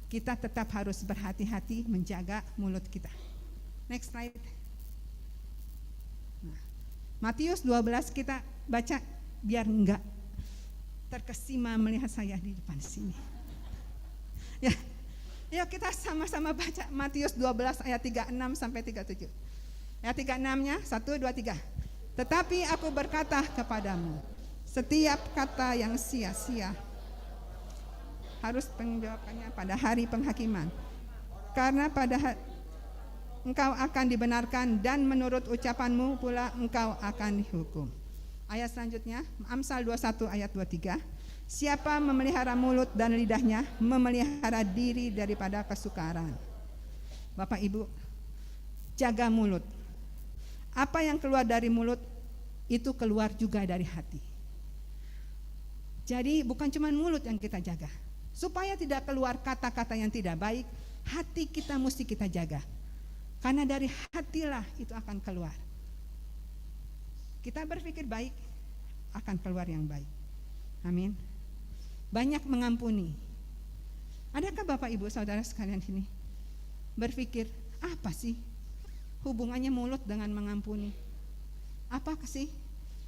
[SPEAKER 5] kita tetap harus berhati-hati menjaga mulut kita. Next slide. Nah, Matius 12 kita baca biar enggak terkesima melihat saya di depan sini. Ya, yuk kita sama-sama baca Matius 12 ayat 36 sampai 37. Ayat 36-nya 1, 2, 3. Tetapi aku berkata kepadamu, setiap kata yang sia-sia harus penjawabannya pada hari penghakiman. Karena engkau akan dibenarkan dan menurut ucapanmu pula engkau akan dihukum. Ayat selanjutnya, Amsal 21 ayat 23. Siapa memelihara mulut dan lidahnya, memelihara diri daripada kesukaran. Bapak Ibu, jaga mulut. Apa yang keluar dari mulut, itu keluar juga dari hati. Jadi bukan cuma mulut yang kita jaga. Supaya tidak keluar kata-kata yang tidak baik, hati kita mesti kita jaga. Karena dari hatilah itu akan keluar. Kita berpikir baik, akan keluar yang baik. Amin. Banyak mengampuni. Adakah Bapak Ibu Saudara sekalian ini berpikir, apa sih hubungannya mulut dengan mengampuni? Apa sih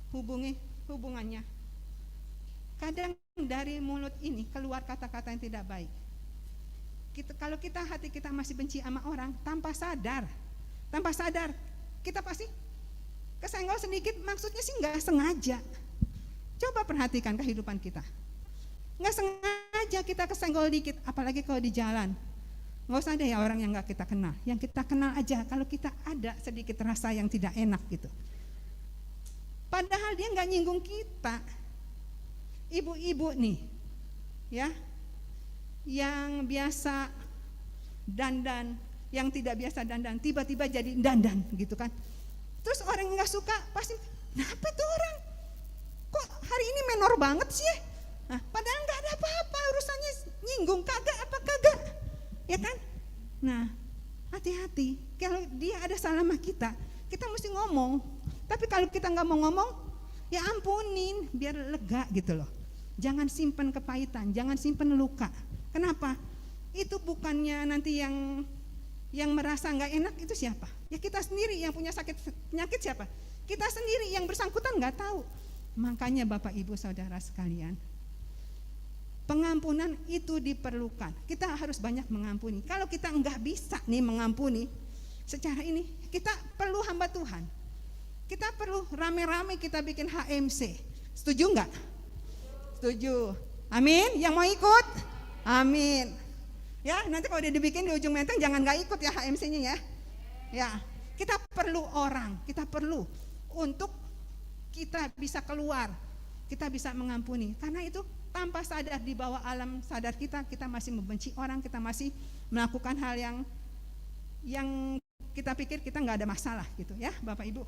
[SPEAKER 5] hubungannya? Kadang dari mulut ini keluar kata-kata yang tidak baik. Kalau hati kita masih benci sama orang tanpa sadar kita pasti kesenggol sedikit, maksudnya sih nggak sengaja. Coba perhatikan kehidupan kita. Nggak sengaja kita kesenggol dikit, apalagi kalau di jalan. Nggak usah deh ya orang yang nggak kita kenal. Yang kita kenal aja, kalau kita ada sedikit rasa yang tidak enak gitu. Padahal dia nggak nyinggung kita. Ibu-ibu nih, ya, yang biasa dandan, yang tidak biasa dandan, tiba-tiba jadi dandan gitu kan. Terus orang yang nggak suka pasti, kenapa tuh orang? Kok hari ini menor banget sih? Nah, padahal nggak ada apa-apa, urusannya nyinggung kagak apa kagak, ya kan? Nah, hati-hati. Kalau dia ada salah sama kita mesti ngomong. Tapi kalau kita nggak mau ngomong, ya ampunin, biar lega gitu loh. Jangan simpen kepahitan, jangan simpen luka. Kenapa? Itu bukannya nanti yang Yang merasa nggak enak itu siapa? Ya kita sendiri. Yang punya penyakit siapa? Kita sendiri. Yang bersangkutan nggak tahu. Makanya Bapak Ibu Saudara sekalian, pengampunan itu diperlukan. Kita harus banyak mengampuni. Kalau kita nggak bisa nih mengampuni secara ini, kita perlu hamba Tuhan. Kita perlu rame-rame kita bikin HMC. Setuju nggak? Setuju. Amin. Yang mau ikut? Amin. Ya, nanti kalau udah dibikin di ujung menteng jangan nggak ikut ya HMC-nya ya. Ya, kita perlu orang, kita perlu untuk kita bisa keluar, kita bisa mengampuni. Karena itu tanpa sadar di bawah alam sadar kita masih membenci orang, kita masih melakukan hal yang kita pikir kita nggak ada masalah gitu ya, Bapak Ibu.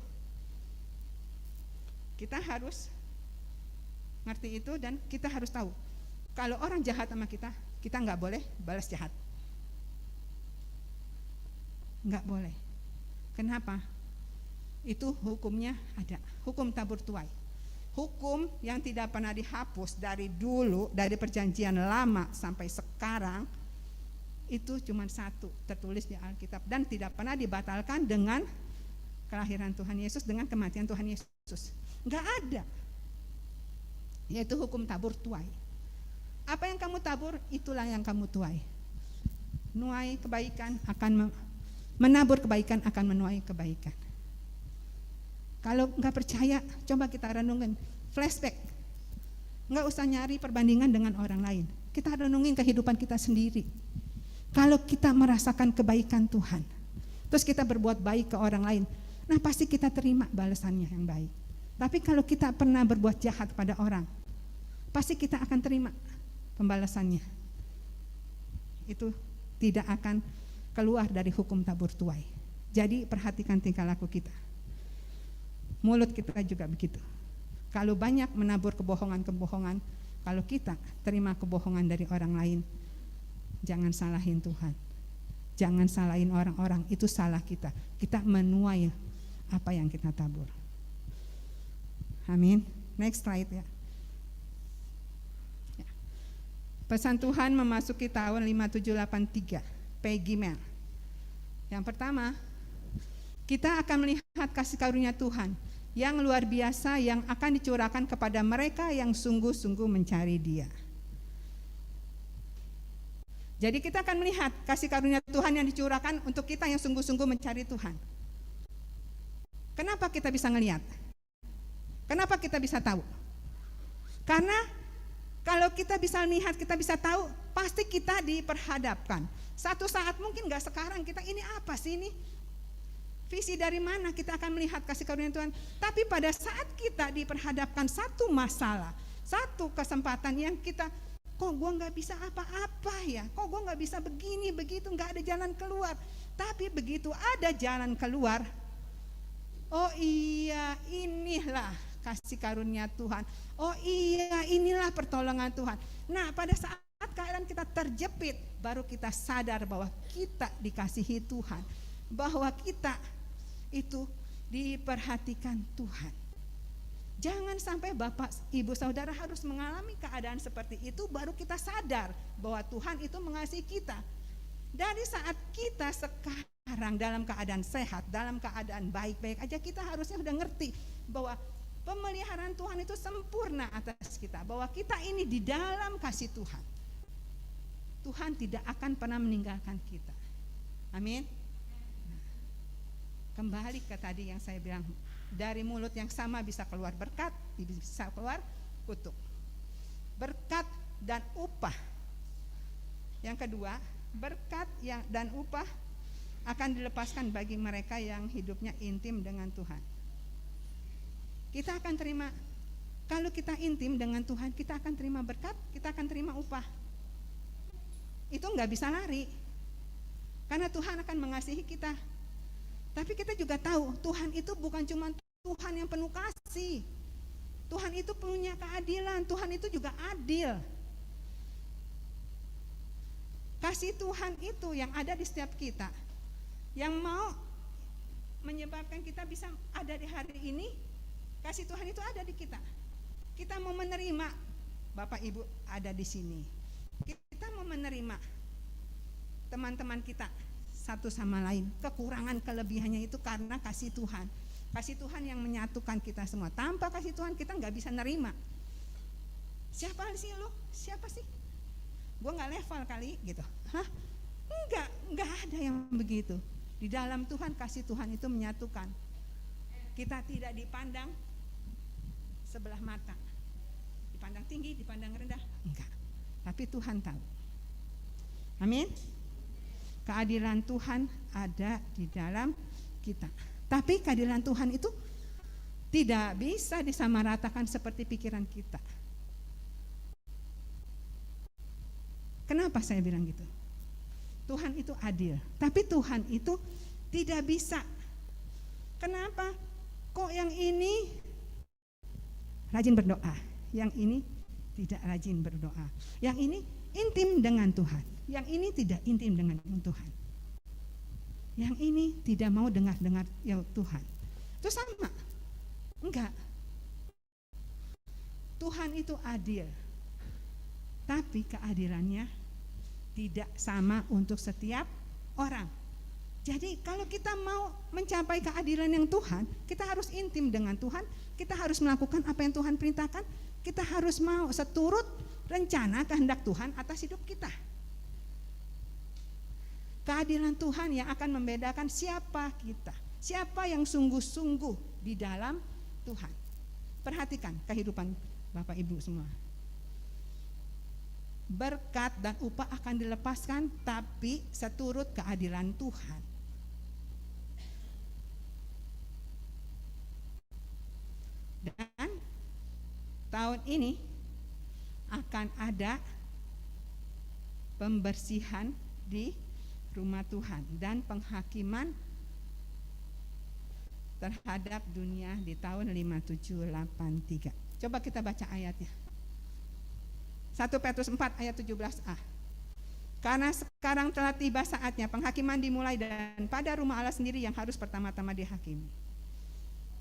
[SPEAKER 5] Kita harus ngerti itu dan kita harus tahu kalau orang jahat sama kita nggak boleh balas jahat. Nggak boleh. Kenapa? Itu hukumnya ada. Hukum tabur tuai. Hukum yang tidak pernah dihapus dari dulu, dari perjanjian lama sampai sekarang, itu cuma satu, tertulis di Alkitab. Dan tidak pernah dibatalkan dengan kelahiran Tuhan Yesus, dengan kematian Tuhan Yesus. Nggak ada. Yaitu hukum tabur tuai. Apa yang kamu tabur, itulah yang kamu tuai. Menuai kebaikan akan menabur kebaikan akan menuai kebaikan. Kalau nggak percaya, coba kita renungin, flashback. Nggak usah nyari perbandingan dengan orang lain. Kita renungin kehidupan kita sendiri. Kalau kita merasakan kebaikan Tuhan, terus kita berbuat baik ke orang lain, nah pasti kita terima balasannya yang baik. Tapi kalau kita pernah berbuat jahat pada orang, pasti kita akan terima pembalasannya. Itu tidak akan keluar dari hukum tabur tuai. Jadi perhatikan tingkah laku kita. Mulut kita juga begitu. Kalau banyak menabur kebohongan-kebohongan, kalau kita terima kebohongan dari orang lain, jangan salahin Tuhan. Jangan salahin orang-orang, itu salah kita. Kita menuai apa yang kita tabur. Amin. Next slide ya. Pesan Tuhan memasuki tahun 5783, Peggy Mel. Yang pertama, kita akan melihat kasih karunia Tuhan yang luar biasa yang akan dicurahkan kepada mereka yang sungguh-sungguh mencari Dia. Jadi kita akan melihat kasih karunia Tuhan yang dicurahkan untuk kita yang sungguh-sungguh mencari Tuhan. Kenapa kita bisa ngelihat? Kenapa kita bisa tahu? Karena kalau kita bisa lihat, kita bisa tahu, pasti kita diperhadapkan. Satu saat mungkin gak sekarang kita ini apa sih ini? Visi dari mana kita akan melihat kasih karunia Tuhan. Tapi pada saat kita diperhadapkan satu masalah, satu kesempatan yang kita, kok gue gak bisa apa-apa ya? Kok gue gak bisa begini, begitu, gak ada jalan keluar. Tapi begitu ada jalan keluar, oh iya inilah kasih karunia Tuhan. Oh iya, inilah pertolongan Tuhan. Nah, pada saat keadaan kita terjepit, baru kita sadar bahwa kita dikasihi Tuhan, bahwa kita itu diperhatikan Tuhan. Jangan sampai Bapak, Ibu, Saudara harus mengalami keadaan seperti itu, baru kita sadar bahwa Tuhan itu mengasihi kita. Dari saat kita sekarang dalam keadaan sehat, dalam keadaan baik-baik aja, kita harusnya udah ngerti bahwa pemeliharaan Tuhan itu sempurna atas kita, bahwa kita ini di dalam kasih Tuhan. Tuhan tidak akan pernah meninggalkan kita. Amin. Nah, kembali ke tadi yang saya bilang, dari mulut yang sama bisa keluar berkat, bisa keluar kutuk. Berkat dan upah. Yang kedua, berkat dan upah akan dilepaskan bagi mereka yang hidupnya intim dengan Tuhan. Kita akan terima, kalau kita intim dengan Tuhan, kita akan terima berkat, kita akan terima upah. Itu nggak bisa lari, karena Tuhan akan mengasihi kita. Tapi kita juga tahu, Tuhan itu bukan cuma Tuhan yang penuh kasih. Tuhan itu punya keadilan, Tuhan itu juga adil. Kasih Tuhan itu yang ada di setiap kita, yang mau menyebabkan kita bisa ada di hari ini. Kasih Tuhan itu ada di kita. Kita mau menerima, Bapak Ibu ada di sini. Kita mau menerima teman-teman kita satu sama lain. Kekurangan kelebihannya itu karena kasih Tuhan. Kasih Tuhan yang menyatukan kita semua. Tanpa kasih Tuhan kita nggak bisa nerima. Siapa sih lo? Siapa sih? Gue nggak level kali gitu. Hah? Enggak ada yang begitu. Di dalam Tuhan, kasih Tuhan itu menyatukan. Kita tidak dipandang sebelah mata. Dipandang tinggi, dipandang rendah. Enggak. Tapi Tuhan tahu. Amin. Keadilan Tuhan ada di dalam kita. Tapi keadilan Tuhan itu tidak bisa disamaratakan seperti pikiran kita. Kenapa saya bilang gitu? Tuhan itu adil, tapi Tuhan itu tidak bisa. Kenapa? Kok yang ini rajin berdoa, yang ini tidak rajin berdoa, yang ini intim dengan Tuhan, yang ini tidak intim dengan Tuhan, yang ini tidak mau dengar ya Tuhan. Itu sama? Enggak. Tuhan itu adil, tapi keadilannya tidak sama untuk setiap orang. Jadi kalau kita mau mencapai keadilan yang Tuhan, kita harus intim dengan Tuhan, kita harus melakukan apa yang Tuhan perintahkan, kita harus mau seturut rencana kehendak Tuhan atas hidup kita. Keadilan Tuhan yang akan membedakan siapa kita, siapa yang sungguh-sungguh di dalam Tuhan. Perhatikan kehidupan Bapak Ibu semua. Berkat dan upah akan dilepaskan, tapi seturut keadilan Tuhan. Dan tahun ini akan ada pembersihan di rumah Tuhan dan penghakiman terhadap dunia di tahun 5783. Coba kita baca ayatnya. 1 Petrus 4 ayat 17a. Karena sekarang telah tiba saatnya penghakiman dimulai, dan pada rumah Allah sendiri yang harus pertama-tama dihakimi.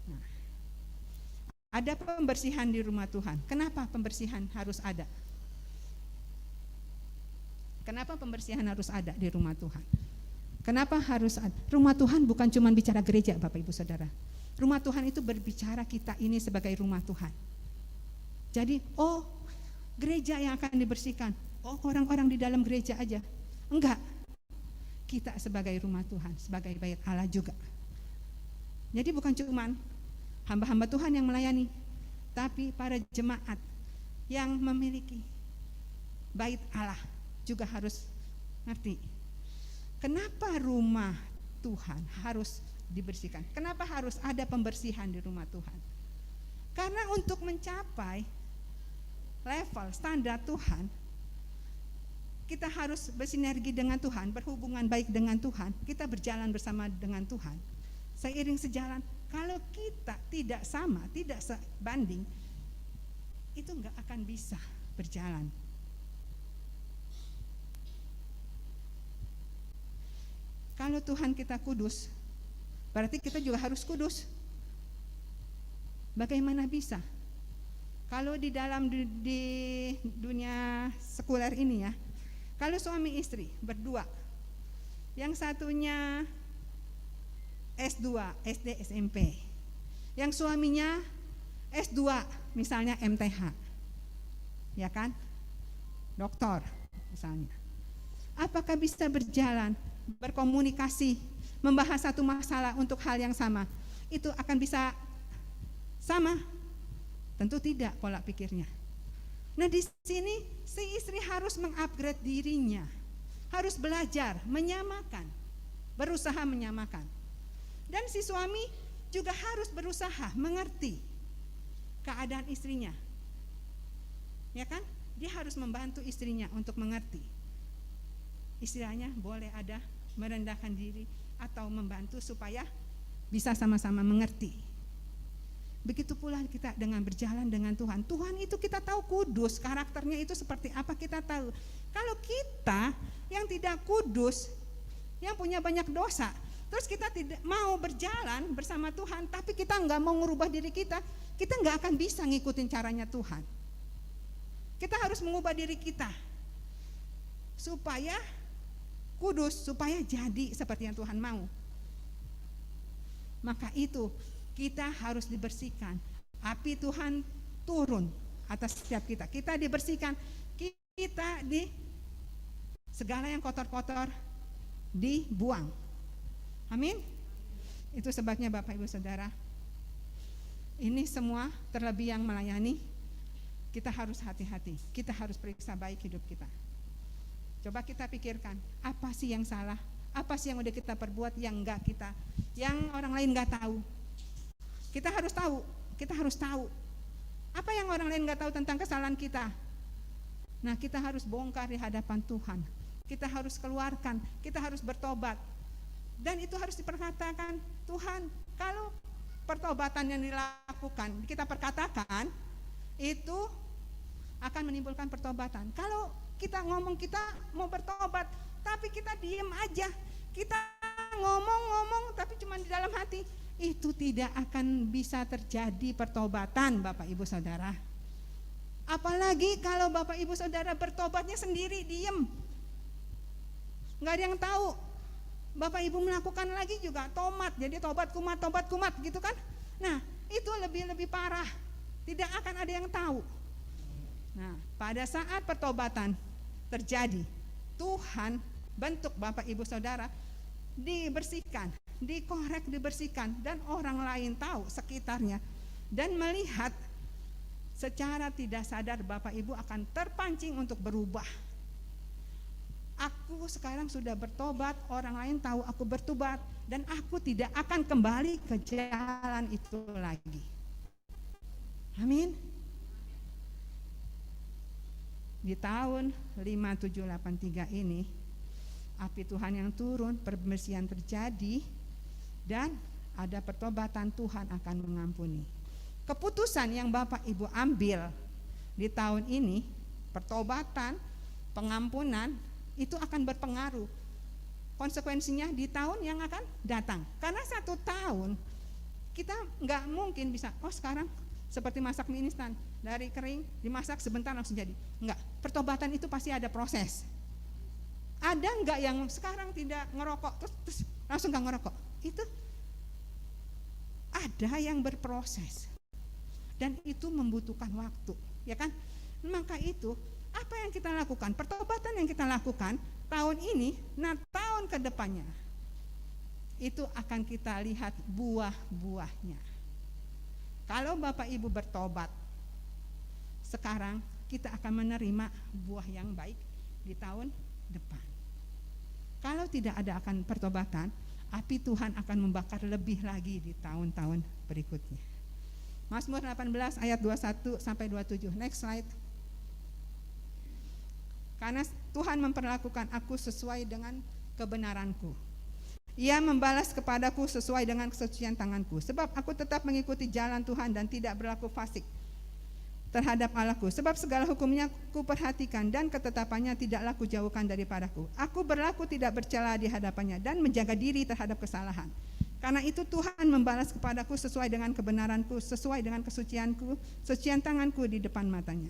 [SPEAKER 5] Nah, ada pembersihan di rumah Tuhan. Kenapa pembersihan harus ada? Kenapa pembersihan harus ada di rumah Tuhan? Kenapa harus ada? Rumah Tuhan bukan cuma bicara gereja, Bapak Ibu Saudara. Rumah Tuhan itu berbicara kita ini sebagai rumah Tuhan. Jadi, gereja yang akan dibersihkan, orang-orang di dalam gereja aja. Enggak. Kita sebagai rumah Tuhan, sebagai bait Allah juga. Jadi bukan cuma hamba-hamba Tuhan yang melayani, tapi para jemaat yang memiliki bait Allah juga harus ngerti. Kenapa rumah Tuhan harus dibersihkan? Kenapa harus ada pembersihan di rumah Tuhan? Karena untuk mencapai level standar Tuhan, kita harus bersinergi dengan Tuhan, berhubungan baik dengan Tuhan, kita berjalan bersama dengan Tuhan. Seiring sejalan, kalau kita tidak sama, tidak sebanding, itu enggak akan bisa berjalan. Kalau Tuhan kita kudus, berarti kita juga harus kudus. Bagaimana bisa? Kalau di dalam di dunia sekuler ini ya, kalau suami istri berdua, yang satunya S2, SD, SMP, yang suaminya S2, misalnya MTH, ya kan, doktor misalnya, apakah bisa berjalan, berkomunikasi, membahas satu masalah untuk hal yang sama? Itu akan bisa sama? Tentu tidak pola pikirnya. Nah, di sini si istri harus mengupgrade dirinya, harus belajar menyamakan, berusaha menyamakan. Dan si suami juga harus berusaha mengerti keadaan istrinya. Ya kan? Dia harus membantu istrinya untuk mengerti. Istilahnya boleh ada merendahkan diri atau membantu supaya bisa sama-sama mengerti. Begitu pula kita dengan berjalan dengan Tuhan. Tuhan itu kita tahu kudus, karakternya itu seperti apa kita tahu. Kalau kita yang tidak kudus, yang punya banyak dosa, terus kita tidak mau berjalan bersama Tuhan, tapi kita nggak mau merubah diri kita nggak akan bisa ngikutin caranya Tuhan. Kita harus mengubah diri kita supaya kudus supaya jadi seperti yang Tuhan mau. Maka itu kita harus dibersihkan. Api Tuhan turun atas setiap kita. Kita dibersihkan. Kita di segala yang kotor-kotor dibuang. Amin. Itu sebabnya Bapak Ibu Saudara, ini semua terlebih yang melayani, kita harus hati-hati. Kita harus periksa baik hidup kita. Coba kita pikirkan, apa sih yang salah? Apa sih yang udah kita perbuat yang enggak kita, yang orang lain enggak tahu? Kita harus tahu. Kita harus tahu. Apa yang orang lain enggak tahu tentang kesalahan kita? Nah, kita harus bongkar di hadapan Tuhan. Kita harus keluarkan, kita harus bertobat. Dan itu harus diperkatakan, Tuhan, kalau pertobatan yang dilakukan, kita perkatakan, itu akan menimbulkan pertobatan. Kalau kita ngomong kita mau bertobat, tapi kita diem aja, kita ngomong-ngomong tapi cuma di dalam hati, itu tidak akan bisa terjadi pertobatan, Bapak Ibu Saudara. Apalagi kalau Bapak Ibu Saudara bertobatnya sendiri, diem, nggak ada yang tahu. Bapak Ibu melakukan lagi juga tomat, jadi tobat kumat gitu kan. Nah, itu lebih parah, tidak akan ada yang tahu. Nah, pada saat pertobatan terjadi, Tuhan bentuk Bapak Ibu Saudara dibersihkan, dikorek, dibersihkan, dan orang lain tahu sekitarnya dan melihat. Secara tidak sadar Bapak Ibu akan terpancing untuk berubah. Aku sekarang sudah bertobat, orang lain tahu aku bertobat, dan aku tidak akan kembali ke jalan itu lagi. Amin. Di tahun 5783 ini, api Tuhan yang turun, pembersihan terjadi, dan ada pertobatan, Tuhan akan mengampuni. Keputusan yang Bapak Ibu ambil di tahun ini, pertobatan, pengampunan, itu akan berpengaruh. Konsekuensinya di tahun yang akan datang. Karena 1 tahun kita nggak mungkin bisa, sekarang seperti masak mie instan, dari kering dimasak sebentar langsung jadi. Enggak, pertobatan itu pasti ada proses. Ada nggak yang sekarang tidak ngerokok terus langsung nggak ngerokok? Itu ada yang berproses. Dan itu membutuhkan waktu, ya kan? Maka itu apa yang kita lakukan? Pertobatan yang kita lakukan tahun ini, nah tahun ke depannya itu akan kita lihat buah-buahnya. Kalau Bapak Ibu bertobat sekarang, kita akan menerima buah yang baik di tahun depan. Kalau tidak ada akan pertobatan, api Tuhan akan membakar lebih lagi di tahun-tahun berikutnya. Mazmur 18 ayat 21 sampai 27. Next slide. Karena Tuhan memperlakukan aku sesuai dengan kebenaranku. Ia membalas kepadaku sesuai dengan kesucian tanganku. Sebab aku tetap mengikuti jalan Tuhan dan tidak berlaku fasik terhadap Allahku. Sebab segala hukumnya ku perhatikan dan ketetapannya tidaklah ku jauhkan daripadaku. Aku berlaku tidak bercela di hadapannya dan menjaga diri terhadap kesalahan. Karena itu Tuhan membalas kepadaku sesuai dengan kebenaranku, sesuai dengan kesucianku, kesucian tanganku di depan matanya.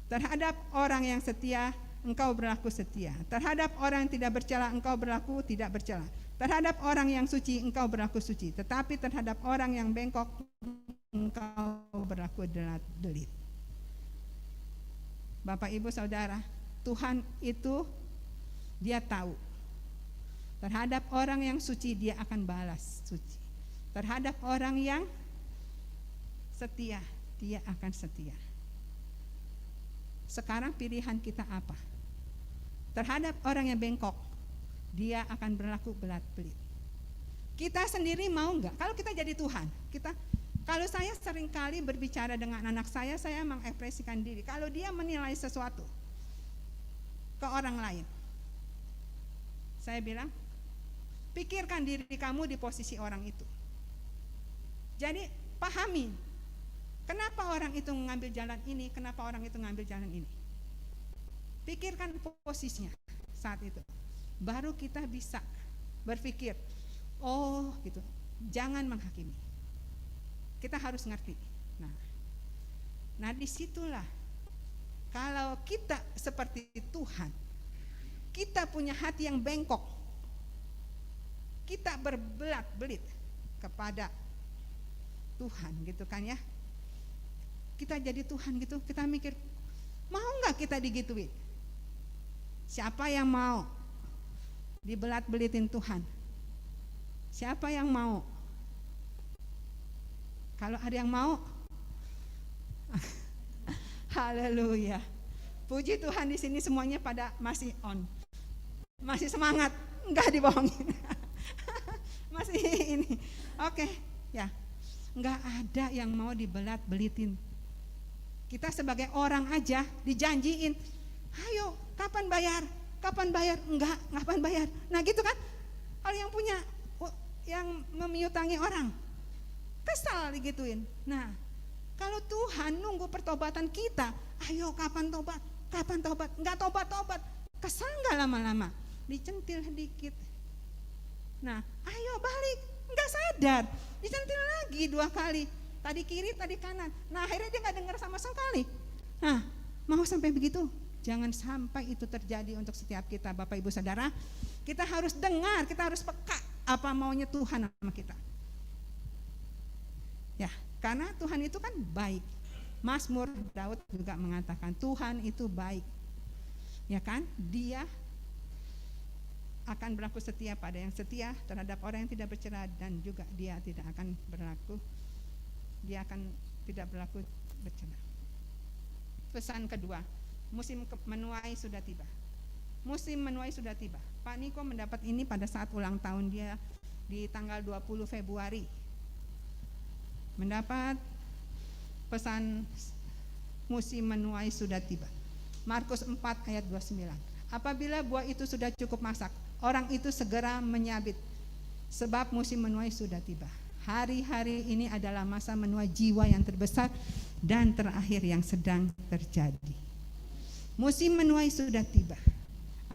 [SPEAKER 5] Terhadap orang yang setia, engkau berlaku setia. Terhadap orang yang tidak bercela, engkau berlaku tidak bercela. Terhadap orang yang suci, engkau berlaku suci. Tetapi terhadap orang yang bengkok, engkau berlaku delit. Bapak Ibu Saudara, Tuhan itu Dia tahu. Terhadap orang yang suci dia akan balas suci. Terhadap orang yang setia, dia akan setia. Sekarang pilihan kita apa? Terhadap orang yang bengkok, dia akan berlaku belat-belit. Kita sendiri mau enggak? Kalau kita jadi Tuhan, kalau saya seringkali berbicara dengan anak saya mengekspresikan diri. Kalau dia menilai sesuatu ke orang lain, saya bilang, pikirkan diri kamu di posisi orang itu. Jadi pahami, kenapa orang itu mengambil jalan ini, kenapa orang itu mengambil jalan ini. Pikirkan posisinya saat itu. Baru kita bisa berpikir, gitu. Jangan menghakimi. Kita harus ngerti. Nah disitulah kalau kita seperti Tuhan, kita punya hati yang bengkok. Kita berbelat-belit kepada Tuhan gitu kan ya. Kita jadi Tuhan gitu, kita mikir, mau nggak kita digituin? Siapa yang mau dibelat-belitin Tuhan? Siapa yang mau? Kalau ada yang mau, haleluya. Puji Tuhan, di sini semuanya pada masih on, masih semangat, enggak dibohongin. Masih ini, oke, ya, enggak ada yang mau dibelat-belitin. Kita sebagai orang aja dijanjiin, ayo kapan bayar? Kapan bayar? Enggak, kapan bayar? Nah gitu kan, kalau yang punya, yang memiutangi orang, kesal digituin. Nah, kalau Tuhan nunggu pertobatan kita, ayo kapan tobat? Kapan tobat? Enggak tobat-tobat, kesal enggak lama-lama? Dicentil sedikit. Nah, ayo balik, enggak sadar, dicentil lagi 2 kali. Tadi kiri, tadi kanan. Nah, akhirnya dia enggak dengar sama sekali. Nah, mau sampai begitu? Jangan sampai itu terjadi untuk setiap kita, Bapak Ibu Saudara. Kita harus dengar, kita harus peka apa maunya Tuhan sama kita. Ya, karena Tuhan itu kan baik. Mazmur Daud juga mengatakan Tuhan itu baik. Ya kan? Dia akan berlaku setia pada yang setia, terhadap orang yang tidak bercela, dan juga dia tidak akan berlaku, dia akan tidak berlaku bercela. Pesan kedua, musim menuai sudah tiba. Musim menuai sudah tiba. Pak Niko mendapat ini pada saat ulang tahun dia di tanggal 20 Februari. Mendapat pesan musim menuai sudah tiba. Markus 4 ayat 29. Apabila buah itu sudah cukup masak, orang itu segera menyabit, sebab musim menuai sudah tiba. Hari-hari ini adalah masa menuai jiwa yang terbesar dan terakhir yang sedang terjadi. Musim menuai sudah tiba.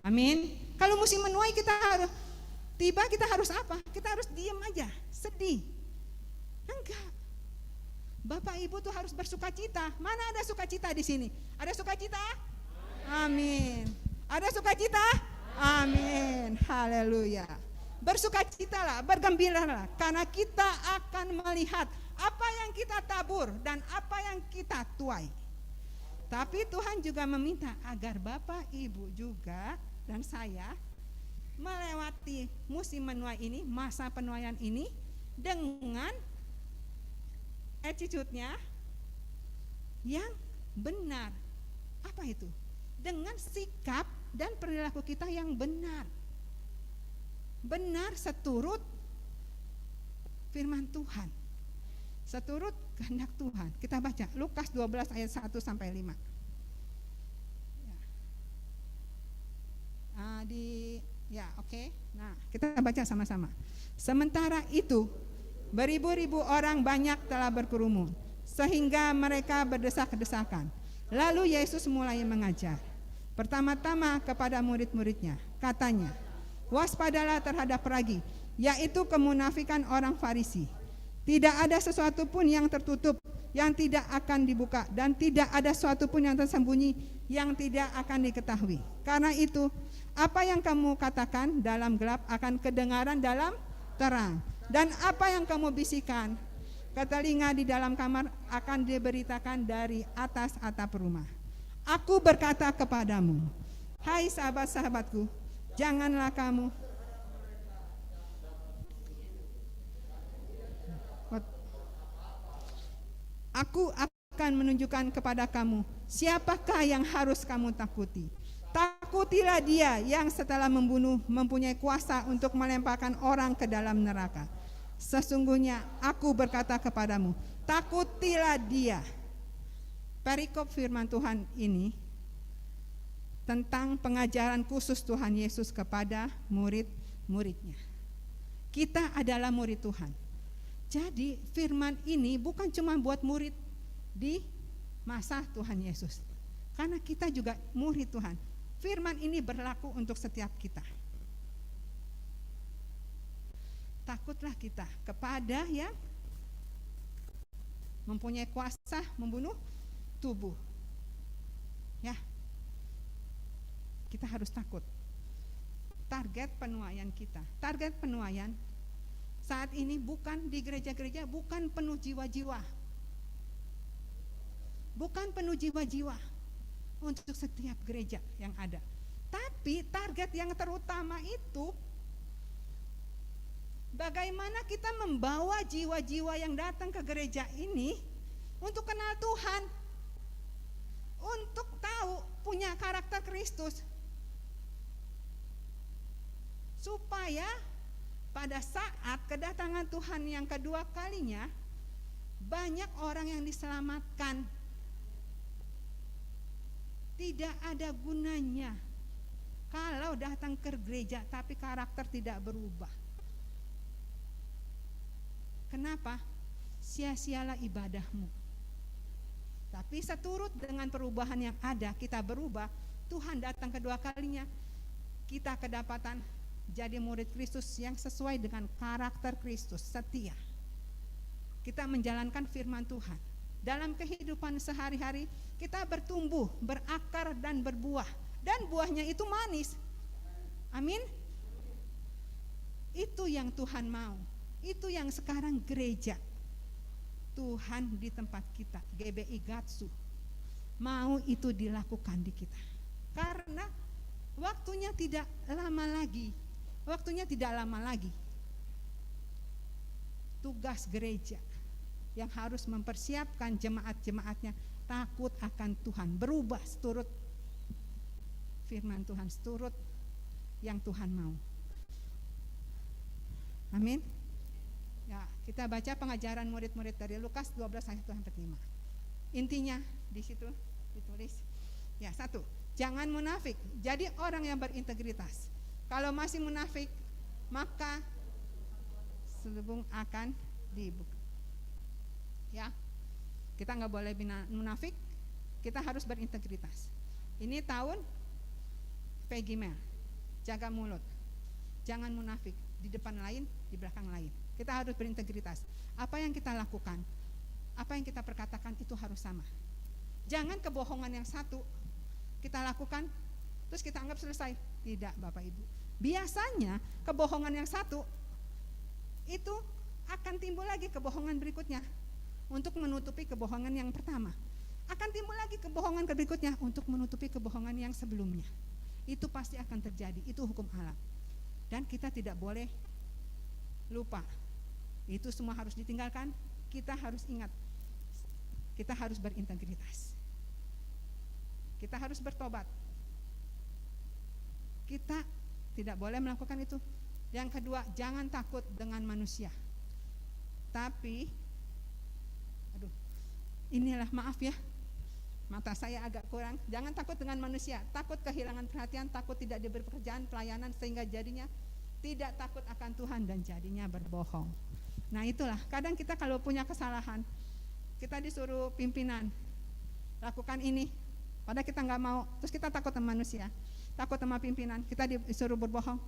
[SPEAKER 5] Amin. Kalau musim menuai kita harus tiba, kita harus apa? Kita harus diam aja, sedih? Enggak. Bapak Ibu tuh harus bersukacita. Mana ada sukacita di sini? Ada sukacita? Amin. Ada sukacita? Amin. Haleluya. Bersukacitalah, bergembiralah, karena kita akan melihat apa yang kita tabur dan apa yang kita tuai. Tapi Tuhan juga meminta agar Bapak Ibu juga dan saya melewati musim menuai ini, masa penuaian ini, dengan attitude-nya yang benar. Apa itu? Dengan sikap dan perilaku kita yang benar. Benar seturut firman Tuhan, seturut kehendak Tuhan. Kita baca Lukas 12 ayat 1 sampai 5. Oke. Nah, kita baca sama-sama. Sementara itu, beribu-ribu orang banyak telah berkerumun, sehingga mereka berdesak-desakan. Lalu Yesus mulai mengajar. Pertama-tama kepada murid-muridnya, katanya, waspadalah terhadap ragi, yaitu kemunafikan orang Farisi. Tidak ada sesuatu pun yang tertutup yang tidak akan dibuka, dan tidak ada sesuatu pun yang tersembunyi yang tidak akan diketahui. Karena itu, apa yang kamu katakan dalam gelap akan kedengaran dalam terang, dan apa yang kamu bisikan ke telinga di dalam kamar akan diberitakan dari atas atap rumah. Aku berkata kepadamu, hai sahabat-sahabatku, janganlah kamu Aku akan menunjukkan kepada kamu siapakah yang harus kamu takuti. Takutilah dia yang setelah membunuh mempunyai kuasa untuk melemparkan orang ke dalam neraka. Sesungguhnya aku berkata kepadamu, takutilah dia. Perikop firman Tuhan ini tentang pengajaran khusus Tuhan Yesus kepada murid-muridnya. Kita adalah murid Tuhan. Jadi firman ini bukan cuma buat murid di masa Tuhan Yesus, karena kita juga murid Tuhan. Firman ini berlaku untuk setiap kita. Takutlah kita kepada yang mempunyai kuasa membunuh tubuh. Ya, kita harus takut. target penuaian kita. Target penuaian saat ini bukan di gereja-gereja, bukan penuh jiwa-jiwa. Bukan penuh jiwa-jiwa untuk setiap gereja yang ada. Tapi target yang terutama itu bagaimana kita membawa jiwa-jiwa yang datang ke gereja ini untuk kenal Tuhan, untuk tahu punya karakter Kristus, supaya pada saat kedatangan Tuhan yang kedua kalinya banyak orang yang diselamatkan. Tidak ada gunanya kalau datang ke gereja tapi karakter tidak berubah. Kenapa? Sia-sialah ibadahmu. Tapi seturut dengan perubahan yang ada, kita berubah, Tuhan datang kedua kalinya, kita kedapatan jadi murid Kristus yang sesuai dengan karakter Kristus, setia. Kita menjalankan firman Tuhan. Dalam kehidupan sehari-hari kita bertumbuh, berakar dan berbuah. Dan buahnya itu manis. Amin. Itu yang Tuhan mau. Itu yang sekarang gereja Tuhan di tempat kita, GBI Gatsu, mau itu dilakukan di kita. Karena waktunya tidak lama lagi. Waktunya tidak lama lagi. Tugas gereja yang harus mempersiapkan jemaat-jemaatnya takut akan Tuhan, berubah seturut firman Tuhan, seturut yang Tuhan mau. Amin. Ya, kita baca pengajaran murid-murid dari Lukas 12 ayat 1-5. Intinya di situ ditulis. Ya, 1, jangan munafik. Jadi orang yang berintegritas. Kalau masih munafik, maka selubung akan dibuka. Ya, kita nggak boleh munafik. Kita harus berintegritas. Ini tahun Peggy Mel. Jaga mulut. Jangan munafik. Di depan lain, di belakang lain. Kita harus berintegritas. Apa yang kita lakukan, apa yang kita perkatakan itu harus sama. Jangan kebohongan yang satu kita lakukan terus kita anggap selesai. Tidak, Bapak Ibu. Biasanya kebohongan yang satu itu akan timbul lagi kebohongan berikutnya untuk menutupi kebohongan yang pertama. Akan timbul lagi kebohongan berikutnya untuk menutupi kebohongan yang sebelumnya. Itu pasti akan terjadi. Itu hukum alam. Dan kita tidak boleh lupa. Itu semua harus ditinggalkan. Kita harus ingat. Kita harus berintegritas. Kita harus bertobat. Kita tidak boleh melakukan itu. Yang kedua, jangan takut dengan manusia. Tapi inilah, maaf ya, mata saya agak kurang. Jangan takut dengan manusia. Takut kehilangan perhatian, takut tidak diberi pekerjaan, pelayanan, sehingga jadinya tidak takut akan Tuhan dan jadinya berbohong. Nah itulah, kadang kita kalau punya kesalahan, kita disuruh pimpinan lakukan ini, padahal kita nggak mau, terus kita takut sama manusia, takut sama pimpinan, kita disuruh berbohong.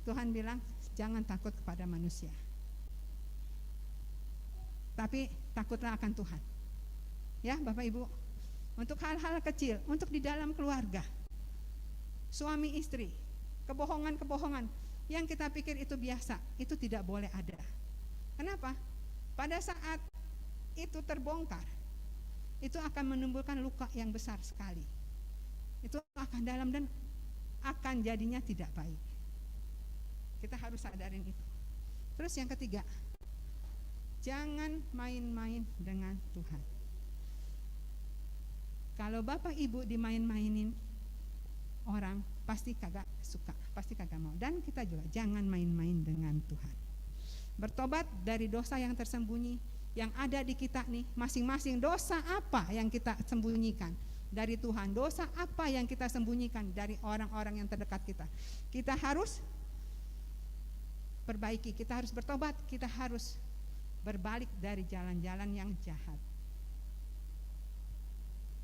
[SPEAKER 5] Tuhan bilang jangan takut kepada manusia, tapi takutlah akan Tuhan. Ya Bapak Ibu, untuk hal-hal kecil, untuk di dalam keluarga, suami istri, kebohongan-kebohongan yang kita pikir itu biasa, itu tidak boleh ada. Kenapa? Pada saat itu terbongkar, itu akan menimbulkan luka yang besar sekali. Itu akan dalam dan akan jadinya tidak baik. Kita harus sadarin itu. Terus yang ketiga, jangan main-main dengan Tuhan. Kalau Bapak Ibu dimain-mainin orang, pasti kagak suka, pasti kagak mau. Dan kita juga jangan main-main dengan Tuhan. Bertobat dari dosa yang tersembunyi yang ada di kita nih, masing-masing dosa apa yang kita sembunyikan dari Tuhan, dosa apa yang kita sembunyikan dari orang-orang yang terdekat kita. Kita harus perbaiki, kita harus bertobat, kita harus berbalik dari jalan-jalan yang jahat.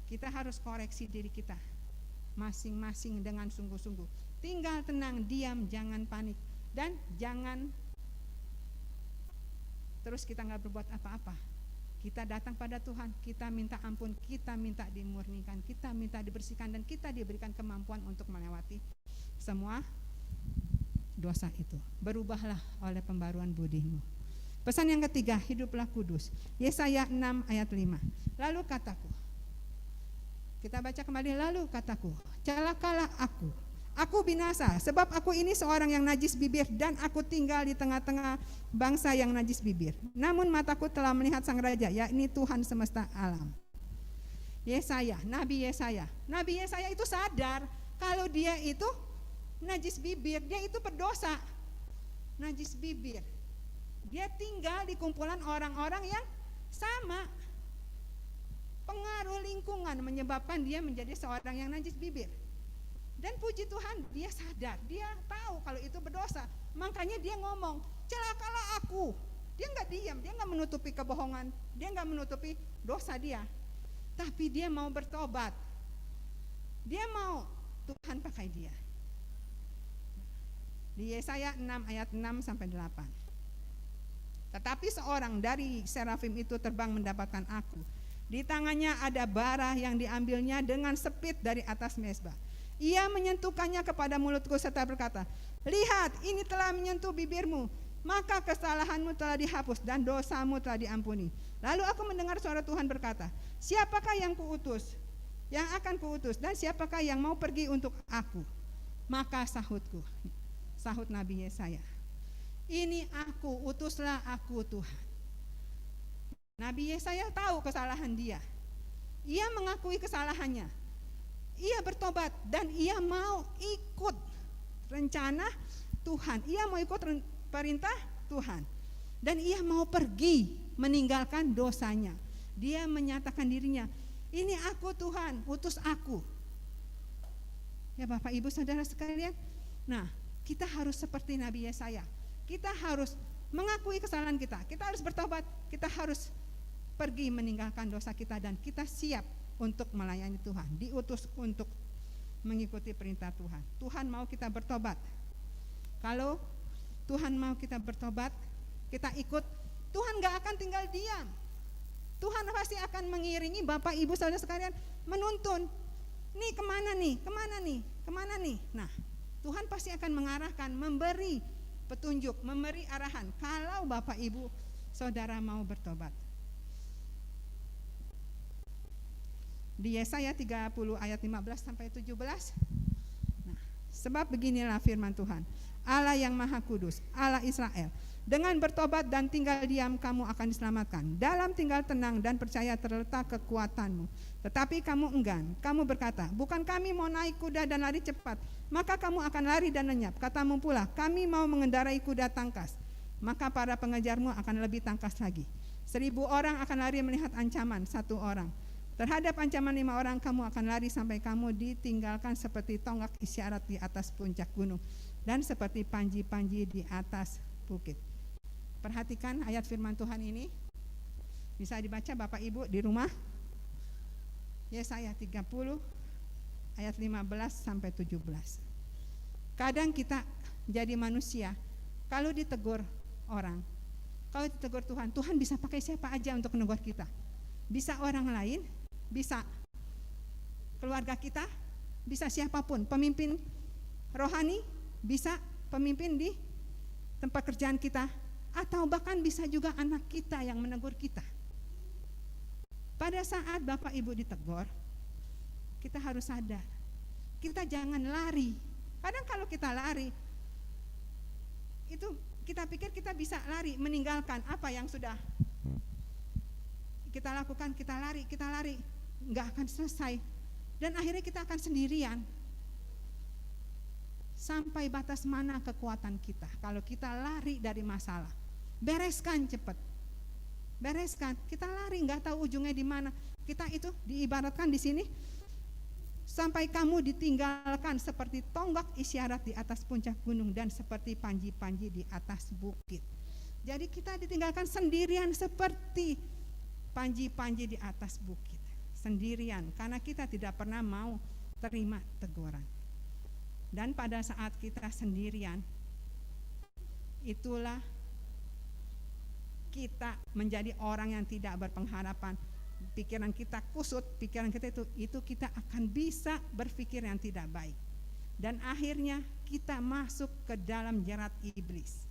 [SPEAKER 5] Kita harus koreksi diri kita masing-masing dengan sungguh-sungguh. Tinggal tenang, diam, jangan panik, dan jangan terus kita nggak berbuat apa-apa. Kita datang pada Tuhan, kita minta ampun, kita minta dimurnikan, kita minta dibersihkan, dan kita diberikan kemampuan untuk melewati semua dosa itu. Berubahlah oleh pembaruan budimu. Pesan yang ketiga, hiduplah kudus. Yesaya 6 ayat 5. Lalu kataku, kita baca kembali, lalu kataku, celakalah aku binasa, sebab aku ini seorang yang najis bibir dan aku tinggal di tengah-tengah bangsa yang najis bibir. Namun mataku telah melihat Sang Raja, yakni Tuhan semesta alam. Nabi Yesaya itu sadar kalau dia itu najis bibir, dia itu berdosa. Najis bibir. Dia tinggal di kumpulan orang-orang yang sama. Pengaruh lingkungan menyebabkan dia menjadi seorang yang najis bibir. Dan puji Tuhan, dia sadar, dia tahu kalau itu berdosa. Makanya dia ngomong, celakalah aku. Dia nggak diam, dia nggak menutupi kebohongan, dia nggak menutupi dosa dia. Tapi dia mau bertobat. Dia mau Tuhan pakai dia. Di Yesaya 6 ayat 6 sampai 8. Tetapi seorang dari serafim itu terbang mendapatkan aku. Di tangannya ada bara yang diambilnya dengan sepit dari atas mezbah. Ia menyentuhkannya kepada mulutku serta berkata, lihat, ini telah menyentuh bibirmu, maka kesalahanmu telah dihapus dan dosamu telah diampuni. Lalu aku mendengar suara Tuhan berkata, siapakah yang kuutus? Yang akan kuutus, dan siapakah yang mau pergi untuk aku? Maka sahut Nabi Yesaya, ini aku, utuslah aku Tuhan. Nabi Yesaya tahu kesalahan dia. Ia mengakui kesalahannya. Ia bertobat dan ia mau ikut rencana Tuhan. Ia mau ikut perintah Tuhan. Dan ia mau pergi meninggalkan dosanya. Dia menyatakan dirinya, ini aku Tuhan, utus aku. Ya Bapak Ibu Saudara sekalian. Nah, kita harus seperti Nabi Yesaya. Kita harus mengakui kesalahan kita. Kita harus bertobat. Kita harus pergi meninggalkan dosa kita dan kita siap untuk melayani Tuhan. Diutus untuk mengikuti perintah Tuhan. Tuhan mau kita bertobat. Kalau Tuhan mau kita bertobat, kita ikut. Tuhan gak akan tinggal diam. Tuhan pasti akan mengiringi Bapak Ibu Saudara sekalian menuntun. Nih kemana nih? Kemana nih? Kemana nih? Nah, Tuhan pasti akan mengarahkan, memberi petunjuk, memberi arahan kalau Bapak Ibu Saudara mau bertobat. Di Yesaya 30 ayat 15 sampai 17. Nah, sebab beginilah firman Tuhan, Allah yang Maha Kudus, Allah Israel, dengan bertobat dan tinggal diam kamu akan diselamatkan. Dalam tinggal tenang dan percaya terletak kekuatanmu. Tetapi kamu enggan, kamu berkata, bukan kami mau naik kuda dan lari cepat, maka kamu akan lari dan lenyap. Katamu pula, kami mau mengendarai kuda tangkas, maka para pengejarmu akan lebih tangkas lagi. 1000 orang akan lari melihat ancaman 1 orang. Terhadap ancaman 5 orang kamu akan lari sampai kamu ditinggalkan seperti tonggak isyarat di atas puncak gunung dan seperti panji-panji di atas bukit. Perhatikan ayat firman Tuhan ini. Bisa dibaca Bapak Ibu di rumah. Yesaya 30 ayat 15 sampai 17. Kadang kita jadi manusia, kalau ditegur orang, kalau ditegur Tuhan, Tuhan bisa pakai siapa aja untuk menegur kita. Bisa orang lain, bisa keluarga kita, bisa siapapun, pemimpin rohani, bisa pemimpin di tempat kerjaan kita, atau bahkan bisa juga anak kita yang menegur kita. Pada saat Bapak Ibu ditegur, kita harus sadar, kita jangan lari. Kadang kalau kita lari, itu kita pikir kita bisa lari, meninggalkan apa yang sudah kita lakukan, kita lari, nggak akan selesai. Dan akhirnya kita akan sendirian. Sampai batas mana kekuatan kita kalau kita lari dari masalah? Bereskan cepat. Bereskan. Kita lari, nggak tahu ujungnya di mana. Kita itu diibaratkan di sini, sampai kamu ditinggalkan seperti tonggak isyarat di atas puncak gunung dan seperti panji-panji di atas bukit. Jadi kita ditinggalkan sendirian seperti panji-panji di atas bukit, sendirian, karena kita tidak pernah mau terima teguran. Dan pada saat kita sendirian, itulah kita menjadi orang yang tidak berpengharapan. Pikiran kita kusut, pikiran kita itu kita akan bisa berpikir yang tidak baik. dan akhirnya kita masuk ke dalam jerat iblis.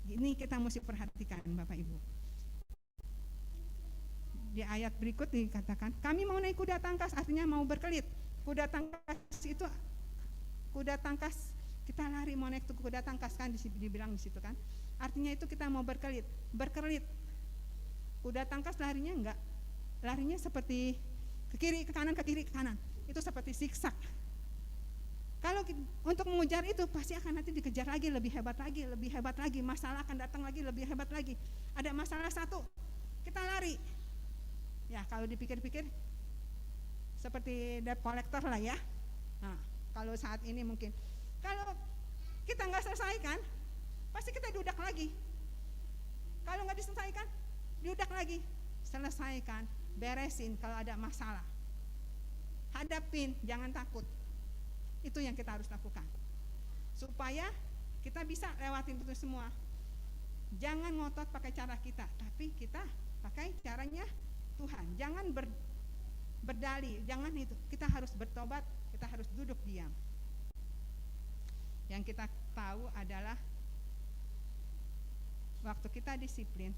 [SPEAKER 5] Ini kita mesti perhatikan Bapak Ibu. Di ayat berikut dikatakan, kami mau naik kuda tangkas, artinya mau berkelit. Kuda tangkas itu, kuda tangkas, kita lari mau naik kuda tangkas kan, dibilang di situ kan. Artinya itu kita mau berkelit. Kuda tangkas larinya enggak, larinya seperti ke kiri, ke kanan, ke kiri, ke kanan. Itu seperti siksak. Kalau untuk mengejar itu pasti akan nanti dikejar lagi, lebih hebat lagi, masalah akan datang lagi, lebih hebat lagi. Ada masalah satu, kita lari. Ya kalau dipikir-pikir seperti debt collector lah ya. Nah, kalau saat ini mungkin, kalau kita nggak selesaikan, pasti kita diudak lagi. Kalau nggak diselesaikan, diudak lagi. Selesaikan, beresin kalau ada masalah. Hadapin, jangan takut. Itu yang kita harus lakukan supaya kita bisa lewatin itu semua. Jangan ngotot pakai cara kita, tapi kita pakai caranya Tuhan. Jangan berdalih, jangan itu. Kita harus bertobat, kita harus duduk diam. Yang kita tahu adalah waktu kita disiplin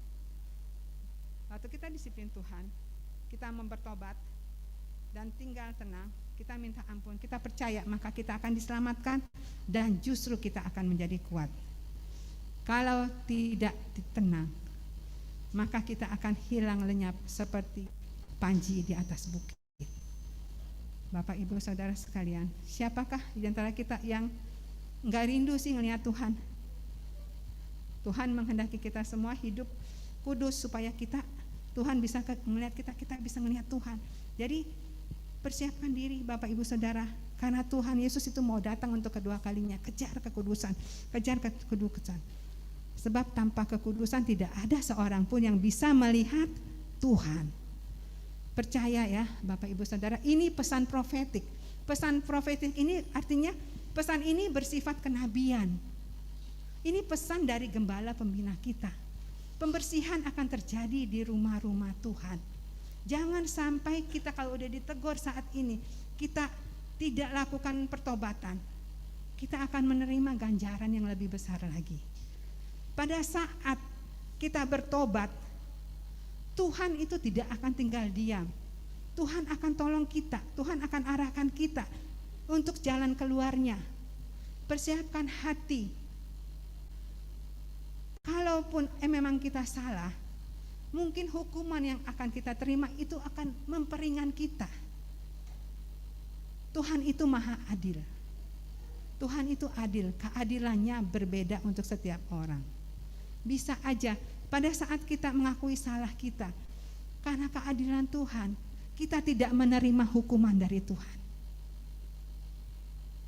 [SPEAKER 5] Tuhan, kita bertobat dan tinggal tenang, kita minta ampun, kita percaya, maka kita akan diselamatkan dan justru kita akan menjadi kuat. Kalau tidak tenang, maka kita akan hilang lenyap seperti panji di atas bukit. Bapak Ibu Saudara sekalian, siapakah di antara kita yang enggak rindu sih ngelihat Tuhan? Tuhan menghendaki kita semua hidup kudus supaya Tuhan bisa melihat kita bisa melihat Tuhan. Jadi persiapkan diri Bapak Ibu Saudara, karena Tuhan Yesus itu mau datang untuk kedua kalinya. Kejar kekudusan, kejar kekudusan. Sebab tanpa kekudusan tidak ada seorang pun yang bisa melihat Tuhan. Percaya ya Bapak Ibu Saudara, ini pesan profetik. Pesan profetik ini artinya pesan ini bersifat kenabian. Ini pesan dari gembala pembina kita. Pembersihan akan terjadi di rumah-rumah Tuhan. Jangan sampai kita kalau udah ditegur saat ini, kita tidak lakukan pertobatan. Kita akan menerima ganjaran yang lebih besar lagi. Pada saat kita bertobat, Tuhan itu tidak akan tinggal diam. Tuhan akan tolong kita, Tuhan akan arahkan kita untuk jalan keluarnya. Persiapkan hati. Kalaupun memang kita salah, mungkin hukuman yang akan kita terima itu akan memperingan kita. Tuhan itu maha adil. Tuhan itu adil, keadilannya berbeda untuk setiap orang. Bisa aja pada saat kita mengakui salah kita, karena keadilan Tuhan, kita tidak menerima hukuman dari Tuhan.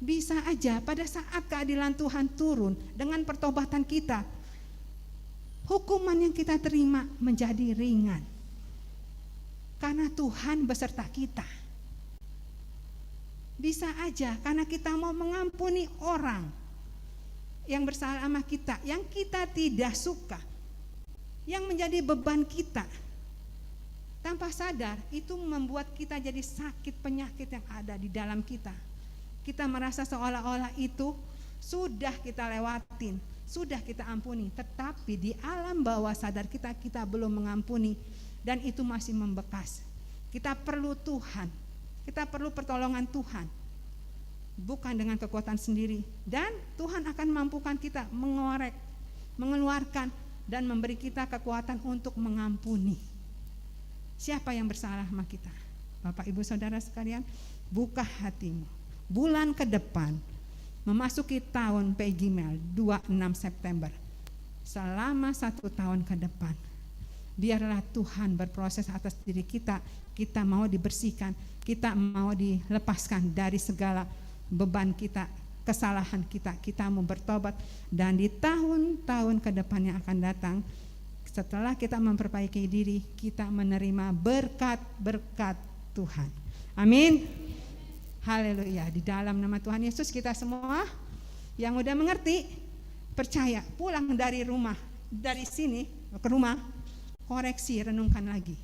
[SPEAKER 5] Bisa aja pada saat keadilan Tuhan turun dengan pertobatan kita, hukuman yang kita terima menjadi ringan. Karena Tuhan beserta kita. Bisa aja karena kita mau mengampuni orang yang bersalah sama kita, yang kita tidak suka, yang menjadi beban kita. Tanpa sadar itu membuat kita jadi sakit penyakit yang ada di dalam kita. Kita merasa seolah-olah itu sudah kita lewatin, sudah kita ampuni, tetapi di alam bawah sadar kita belum mengampuni dan itu masih membekas. Kita perlu Tuhan, kita perlu pertolongan Tuhan, bukan dengan kekuatan sendiri. Dan Tuhan akan mampukan kita mengorek, mengeluarkan dan memberi kita kekuatan untuk mengampuni. Siapa yang bersalah sama kita? Bapak Ibu Saudara sekalian, buka hatimu. Bulan ke depan memasuki tahun Pegimel 26 September, selama 1 tahun ke depan, biarlah Tuhan berproses atas diri kita. Kita mau dibersihkan, kita mau dilepaskan dari segala beban kita, kesalahan kita. Kita mau bertobat dan di tahun-tahun ke depan yang akan datang, setelah kita memperbaiki diri, kita menerima berkat-berkat Tuhan. Amin. Haleluya. Di dalam nama Tuhan Yesus, kita semua yang udah mengerti, percaya, pulang dari rumah, dari sini ke rumah, koreksi, renungkan lagi.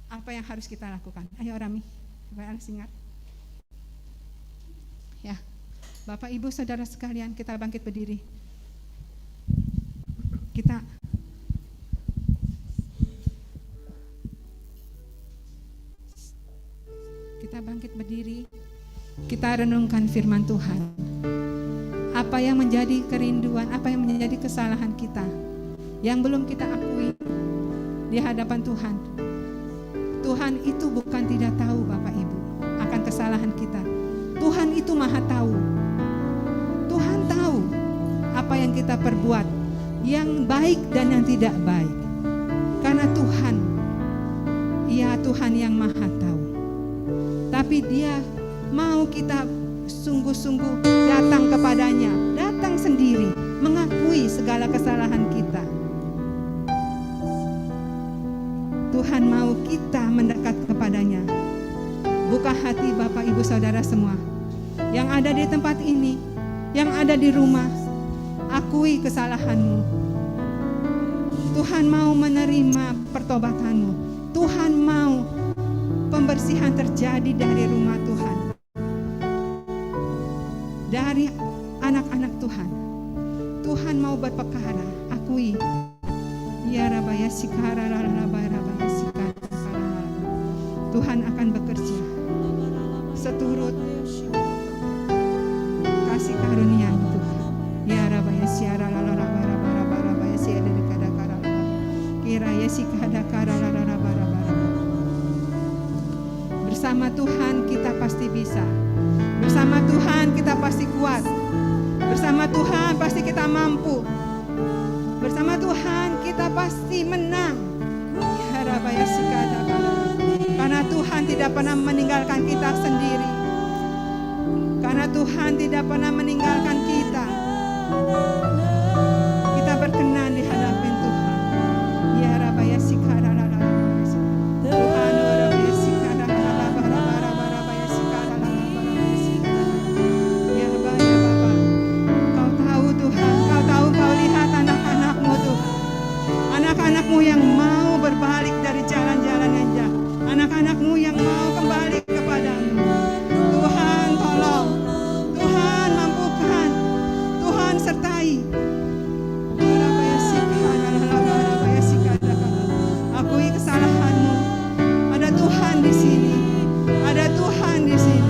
[SPEAKER 5] Apa yang harus kita lakukan? Ayo Rami, supaya singkat. Ya, Bapak Ibu Saudara sekalian, kita bangkit berdiri. Kita bangkit berdiri. Kita renungkan firman Tuhan. Apa yang menjadi kerinduan, apa yang menjadi kesalahan kita yang belum kita akui di hadapan Tuhan. Tuhan itu bukan tidak tahu Bapak Ibu akan kesalahan kita. Tuhan itu maha tahu. Tuhan tahu apa yang kita perbuat, yang baik dan yang tidak baik. Karena Tuhan, Ia Tuhan yang maha tahu. Tapi Dia mau kita sungguh-sungguh datang kepadanya, datang sendiri, mengakui segala kesalahan kita. Tuhan mau kita mendekat kepadanya. Buka hati Bapak Ibu Saudara semua yang ada di tempat ini, yang ada di rumah, akui kesalahanmu. Tuhan mau menerima pertobatanmu. Tuhan mau pembersihan terjadi dari rumah Tuhan, dari anak-anak Tuhan. Tuhan mau berperkara, akui. Ya Rabaya Sikara Rabaya Sikara. Tuhan akan bekerja seturut kasih karunia Tuhan. Ya Rabaya Siara Rabaya Siara Kadakara. Kiraya Sikadakara Rabaya. Bersama Tuhan kita pasti bisa. Bersama Tuhan kita pasti kuat. Bersama Tuhan pasti kita mampu. Bersama Tuhan kita pasti menang. Ya Rabaya Sikadakara. Karena Tuhan tidak pernah meninggalkan kita sendiri. Karena Tuhan tidak pernah meninggalkan kita. Kita berkenan di hadapan Tuhan. Ya Rabaya Sikadakara. Tuhan Rabaya Sikadakara. Rabaya Sikadakara. Ya Rabaya Bapa. Kau tahu Tuhan. Kau tahu, Kau lihat anak-anak-Mu Tuhan. Anak-anak-Mu yang mau berbalik dari jalan-jalan yang jahat. Anak-anak-Mu yang mau kembali kepadamu. Tuhan tolong. Tuhan mampukan. Tuhan sertai. Akui kesalahanmu. Ada Tuhan di sini. Ada Tuhan di sini.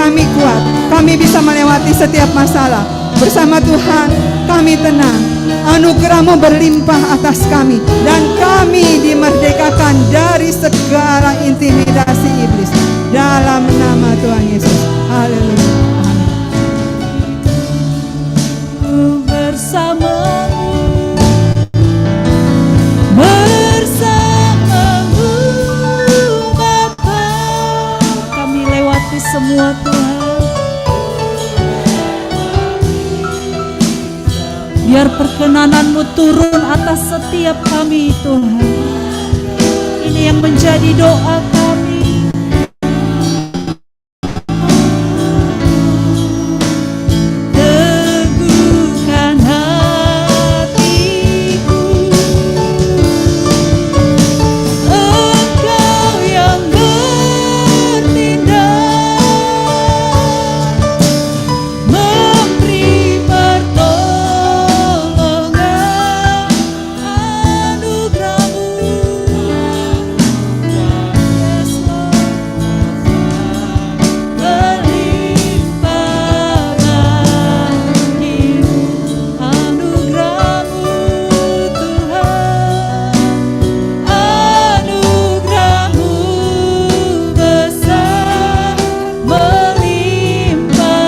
[SPEAKER 5] Kami kuat, kami bisa melewati setiap masalah. Bersama Tuhan kami tenang. Anugerah-Mu berlimpah atas kami, dan kami dimerdekakan dari segala intimidasi iblis. Dalam nama Tuhan Yesus. Haleluya.
[SPEAKER 1] Bersamamu turun atas setiap kami Tuhan. Ini yang menjadi doa kami. Teguhkan hatiku, Engkau yang bertindak, memberi pertolongan, anugerah-Mu, yes Lord, berlimpah bagiku, anugerah-Mu Tuhan, anugerah-Mu besar, melimpah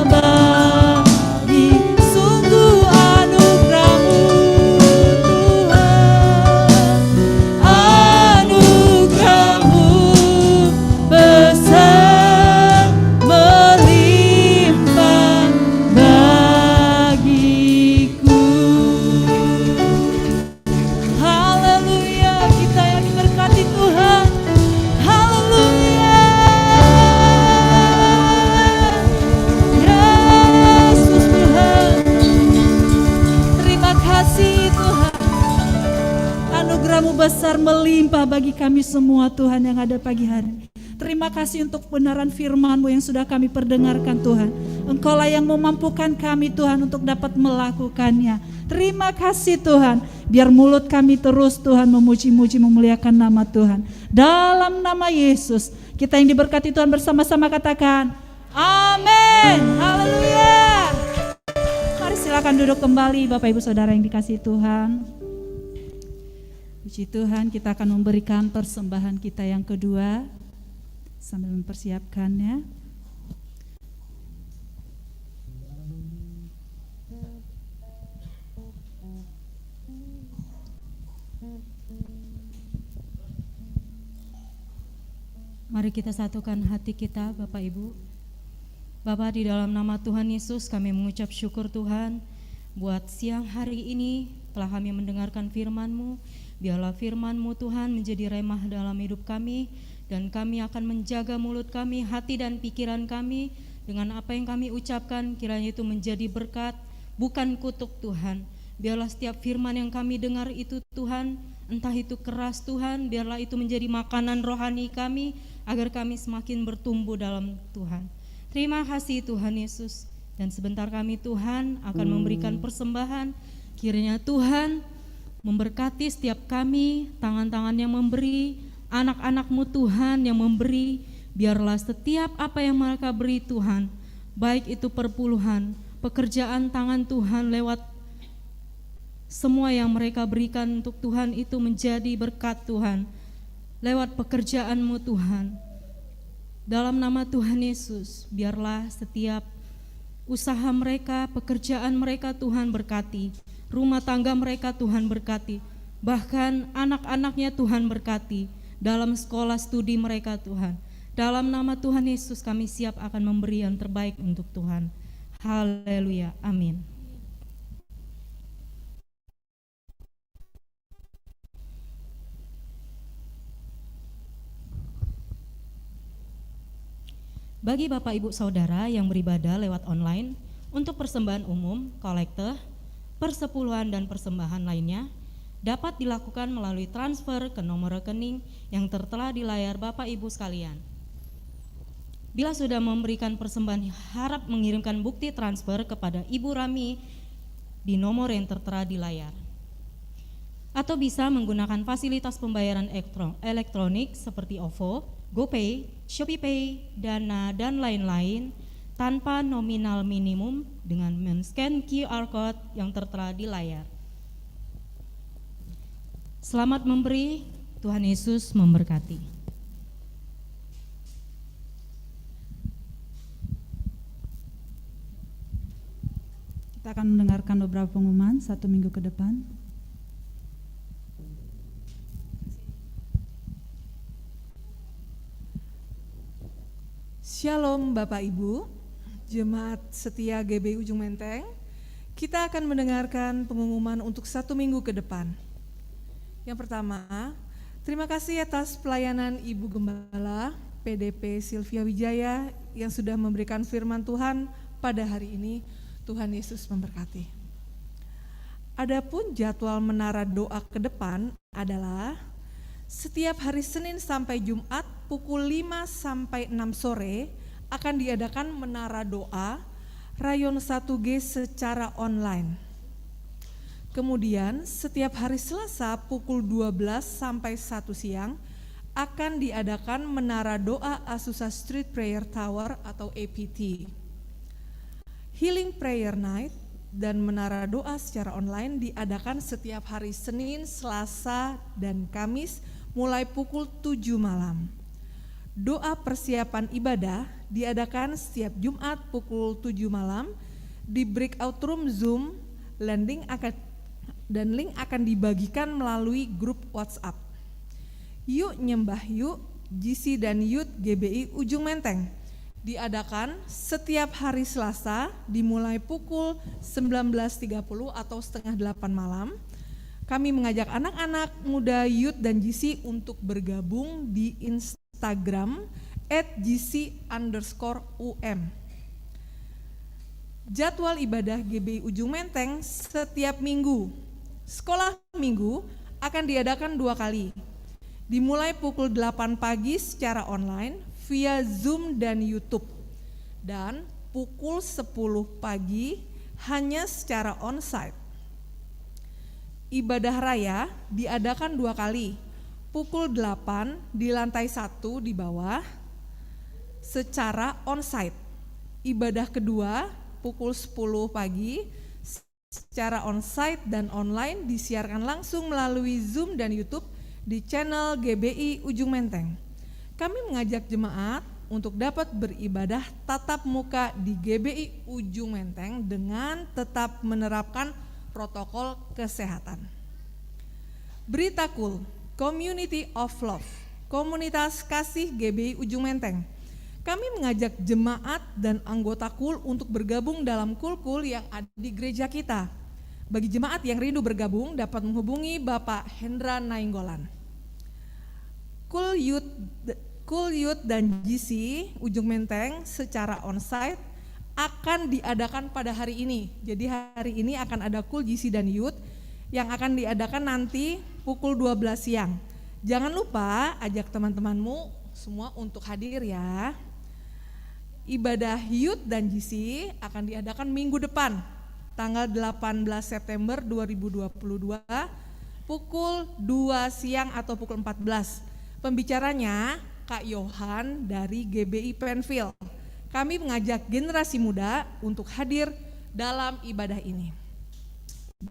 [SPEAKER 1] bagi, sungguh anugerah-Mu Tuhan, anugerah-Mu besar, melimpah bagiku. Haleluya, kita yang diberkati Tuhan. Haleluya. Yesus Tuhan. Terima kasih Tuhan. Anugerah-Mu besar melimpah bagi kami semua Tuhan yang ada pagi hari ini. Terima kasih untuk kebenaran firman-Mu yang sudah kami perdengarkan Tuhan. Engkaulah yang memampukan kami Tuhan untuk dapat melakukannya. Terima kasih Tuhan. Biar mulut kami terus Tuhan memuji-muji memuliakan nama Tuhan. Dalam nama Yesus, kita yang diberkati Tuhan bersama-sama katakan amin. Haleluya. Mari silakan duduk kembali Bapak Ibu Saudara yang dikasihi Tuhan. Puji Tuhan, kita akan memberikan persembahan kita yang kedua sambil mempersiapkannya. Mari kita satukan hati kita Bapak Ibu. Bapak, di dalam nama Tuhan Yesus kami mengucap syukur Tuhan buat siang hari ini telah kami mendengarkan firman-Mu. Biarlah firman-Mu Tuhan menjadi remah dalam hidup kami, dan kami akan menjaga mulut kami, hati dan pikiran kami dengan apa yang kami ucapkan, kiranya itu menjadi berkat, bukan kutuk Tuhan. Biarlah setiap firman yang kami dengar itu Tuhan, entah itu keras Tuhan, biarlah itu menjadi makanan rohani kami, agar kami semakin bertumbuh dalam Tuhan. Terima kasih Tuhan Yesus. Dan sebentar kami Tuhan akan memberikan persembahan, kiranya Tuhan memberkati setiap kami, tangan-tangan yang memberi, anak-anak-Mu Tuhan yang memberi, biarlah setiap apa yang mereka beri Tuhan, baik itu perpuluhan, pekerjaan tangan Tuhan lewat semua yang mereka berikan untuk Tuhan itu menjadi berkat Tuhan, lewat pekerjaan-Mu Tuhan. Dalam nama Tuhan Yesus, biarlah setiap usaha mereka, pekerjaan mereka Tuhan berkati, rumah tangga mereka Tuhan berkati, bahkan anak-anaknya Tuhan berkati, dalam sekolah studi mereka Tuhan. Dalam nama Tuhan Yesus kami siap akan memberi yang terbaik untuk Tuhan. Haleluya, amin. Bagi Bapak Ibu Saudara yang beribadah lewat online, untuk persembahan umum, kolekte, persepuluhan dan persembahan lainnya dapat dilakukan melalui transfer ke nomor rekening yang tertera di layar Bapak Ibu sekalian. Bila sudah memberikan persembahan, harap mengirimkan bukti transfer kepada Ibu Rami di nomor yang tertera di layar. Atau bisa menggunakan fasilitas pembayaran elektronik seperti OVO, GoPay, ShopeePay, Dana, dan lain-lain tanpa nominal minimum dengan men-scan QR Code yang tertera di layar. Selamat memberi, Tuhan Yesus memberkati. Kita akan mendengarkan beberapa pengumuman 1 minggu ke depan.
[SPEAKER 5] Shalom Bapak Ibu, Jemaat Setia GB Ujung Menteng.
[SPEAKER 6] Kita akan mendengarkan pengumuman untuk 1 minggu ke depan. Yang pertama, terima kasih atas pelayanan Ibu Gembala PDP Sylvia Wijaya yang sudah memberikan firman Tuhan pada hari ini. Tuhan Yesus memberkati. Adapun jadwal menara doa ke depan adalah setiap hari Senin sampai Jumat pukul 5 sampai 6 sore akan diadakan menara doa Rayon 1G secara online. Kemudian setiap hari Selasa pukul 12 sampai 1 siang akan diadakan menara doa Azusa Street Prayer Tower atau APT. Healing Prayer Night dan menara doa secara online diadakan setiap hari Senin, Selasa, dan Kamis mulai pukul 7 malam. Doa persiapan ibadah diadakan setiap Jumat pukul 7 malam di breakout room Zoom dan link akan dibagikan melalui grup WhatsApp. Yuk Nyembah Yuk, GC dan Youth GBI Ujung Menteng diadakan setiap hari Selasa dimulai pukul 19.30 atau setengah 8 malam. Kami mengajak anak-anak muda Youth dan GC untuk bergabung di Instagram @gc_um. Jadwal ibadah GBI Ujung Menteng setiap minggu. Sekolah minggu akan diadakan 2 kali. Dimulai pukul 8 pagi secara online via Zoom dan YouTube. Dan pukul 10 pagi hanya secara onsite. Ibadah raya diadakan 2 kali. Pukul 8 di lantai 1 di bawah secara onsite. Ibadah kedua pukul 10 pagi secara onsite dan online disiarkan langsung melalui Zoom dan YouTube di channel GBI Ujung Menteng. Kami mengajak jemaat untuk dapat beribadah tatap muka di GBI Ujung Menteng dengan tetap menerapkan protokol kesehatan. Berita Kul, Community of Love, komunitas kasih GBI Ujung Menteng. Kami mengajak jemaat dan anggota KUL untuk bergabung dalam KUL-KUL yang ada di gereja kita. Bagi jemaat yang rindu bergabung dapat menghubungi Bapak Hendra Nainggolan. KUL Youth dan GC Ujung Menteng secara onsite akan diadakan pada hari ini. Jadi hari ini akan ada KUL GC dan Youth yang akan diadakan nanti pukul 12 siang. Jangan lupa ajak teman-temanmu semua untuk hadir ya. Ibadah Youth dan GC akan diadakan minggu depan, tanggal 18 September 2022, pukul 2 siang atau pukul 14. Pembicaranya Kak Yohan dari GBI Penfield. Kami mengajak generasi muda untuk hadir dalam ibadah ini.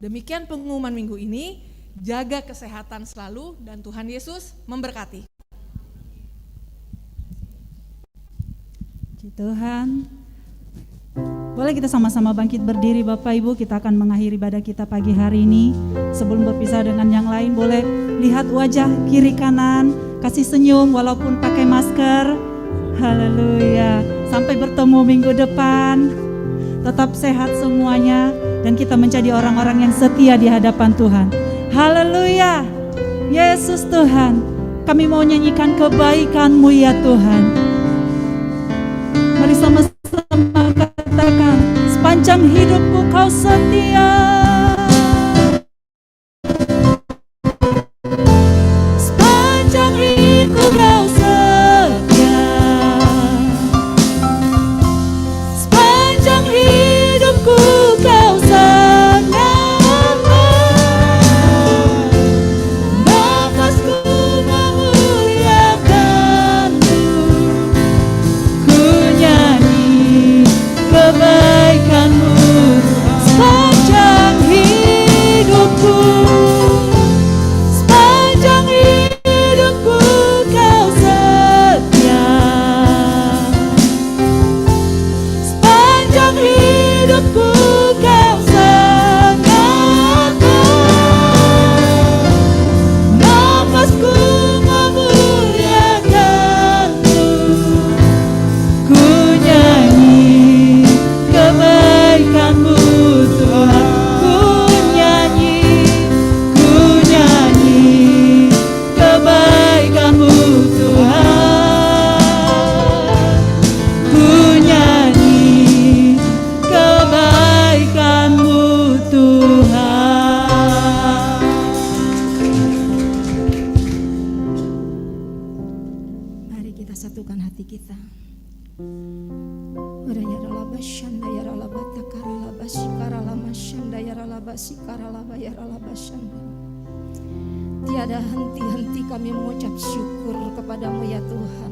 [SPEAKER 6] Demikian pengumuman minggu ini, jaga kesehatan selalu dan Tuhan Yesus memberkati.
[SPEAKER 1] Tuhan, boleh kita sama-sama bangkit berdiri Bapak Ibu, kita akan mengakhiri ibadah kita pagi hari ini. Sebelum berpisah dengan yang lain, boleh lihat wajah kiri kanan, kasih senyum walaupun pakai masker. Haleluya, sampai bertemu minggu depan. Tetap sehat semuanya dan kita menjadi orang-orang yang setia di hadapan Tuhan. Haleluya, Yesus Tuhan, kami mau nyanyikan kebaikan-Mu ya Tuhan. Mari sama-sama katakan, sepanjang hidupku Kau setia. Sepanjang hidupku Kau setia. Sepanjang hidupku Kau sangat baik. Nafasku memuliakan-Mu. Ku nyanyi
[SPEAKER 7] hati kita. Uraya ralaba shanda ya ralaba takara laba shikara lama shanda ya ralaba sikara laba ya ralaba shanda. Tiada henti-henti kami mengucap syukur kepadamu ya Tuhan.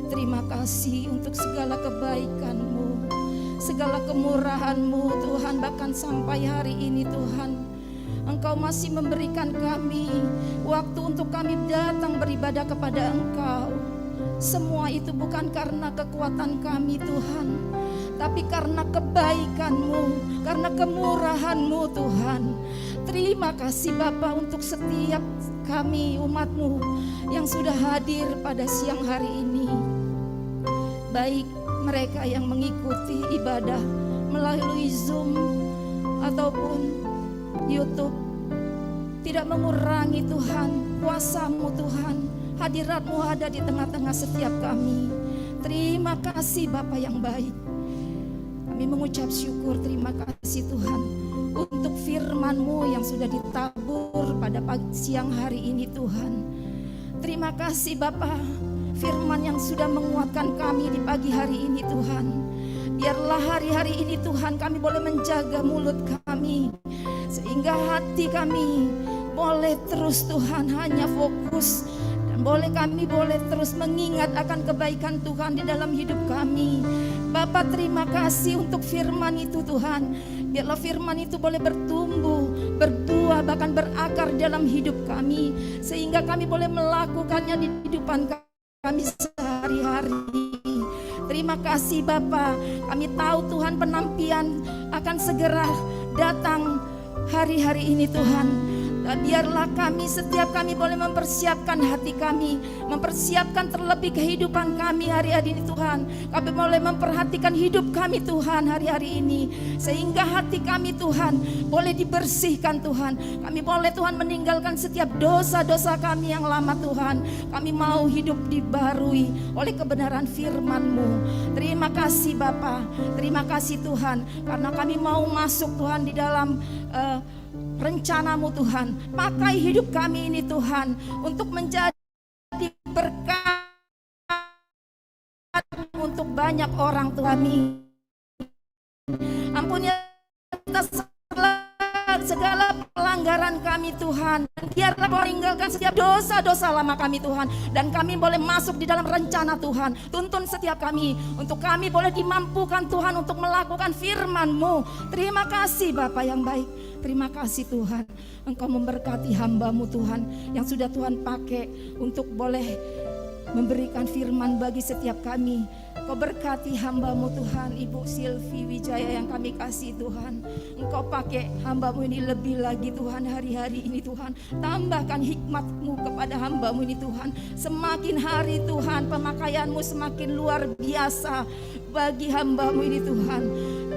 [SPEAKER 7] Terima kasih untuk segala kebaikan-Mu, segala kemurahan-Mu Tuhan. Bahkan sampai hari ini Tuhan, Engkau masih memberikan kami waktu untuk kami datang beribadah kepada Engkau. Semua itu bukan karena kekuatan kami Tuhan, tapi karena kebaikan-Mu, karena kemurahan-Mu Tuhan. Terima kasih Bapa untuk setiap kami umat-Mu yang sudah hadir pada siang hari ini. Baik mereka yang mengikuti ibadah melalui Zoom ataupun YouTube, tidak mengurangi Tuhan kuasa-Mu Tuhan. Hadirat-Mu ada di tengah-tengah setiap kami. Terima kasih Bapa yang baik. Kami mengucap syukur, terima kasih Tuhan untuk firman-Mu yang sudah ditabur pada siang hari ini Tuhan. Terima kasih Bapa, firman yang sudah menguatkan kami di pagi hari ini Tuhan. Biarlah hari-hari ini Tuhan kami boleh menjaga mulut kami, sehingga hati kami boleh terus Tuhan hanya fokus, dan kami boleh terus mengingat akan kebaikan Tuhan di dalam hidup kami. Bapa, terima kasih untuk firman itu Tuhan. Biarlah firman itu boleh bertumbuh, berbuah, bahkan berakar dalam hidup kami, sehingga kami boleh melakukannya di kehidupan kami sehari-hari. Terima kasih Bapa. Kami tahu Tuhan penampian akan segera datang hari-hari ini Tuhan. Dan biarlah setiap kami boleh mempersiapkan hati kami, mempersiapkan terlebih kehidupan kami hari-hari ini Tuhan. Kami boleh memperhatikan hidup kami Tuhan hari-hari ini, sehingga hati kami Tuhan boleh dibersihkan Tuhan. Kami boleh Tuhan meninggalkan setiap dosa-dosa kami yang lama Tuhan. Kami mau hidup dibarui oleh kebenaran firman-Mu. Terima kasih Bapa, terima kasih Tuhan, karena kami mau masuk Tuhan di dalam rencana-Mu Tuhan. Pakai hidup kami ini Tuhan untuk menjadi berkat untuk banyak orang Tuhan. Ampuni atas segala pelanggaran kami Tuhan. Biarlah Kau meninggalkan setiap dosa-dosa lama kami Tuhan, dan kami boleh masuk di dalam rencana Tuhan. Tuntun setiap kami untuk kami boleh dimampukan Tuhan untuk melakukan firman-Mu. Terima kasih Bapa yang baik. Terima kasih Tuhan, Engkau memberkati hamba-Mu Tuhan yang sudah Tuhan pakai untuk boleh memberikan firman bagi setiap kami. Kau berkati hamba-Mu Tuhan, Ibu Silvi Wijaya yang kami kasih Tuhan. Engkau pakai hamba-Mu ini lebih lagi Tuhan hari-hari ini Tuhan. Tambahkan hikmat-Mu kepada hamba-Mu ini Tuhan. Semakin hari Tuhan pemakaian-Mu semakin luar biasa bagi hamba-Mu ini Tuhan.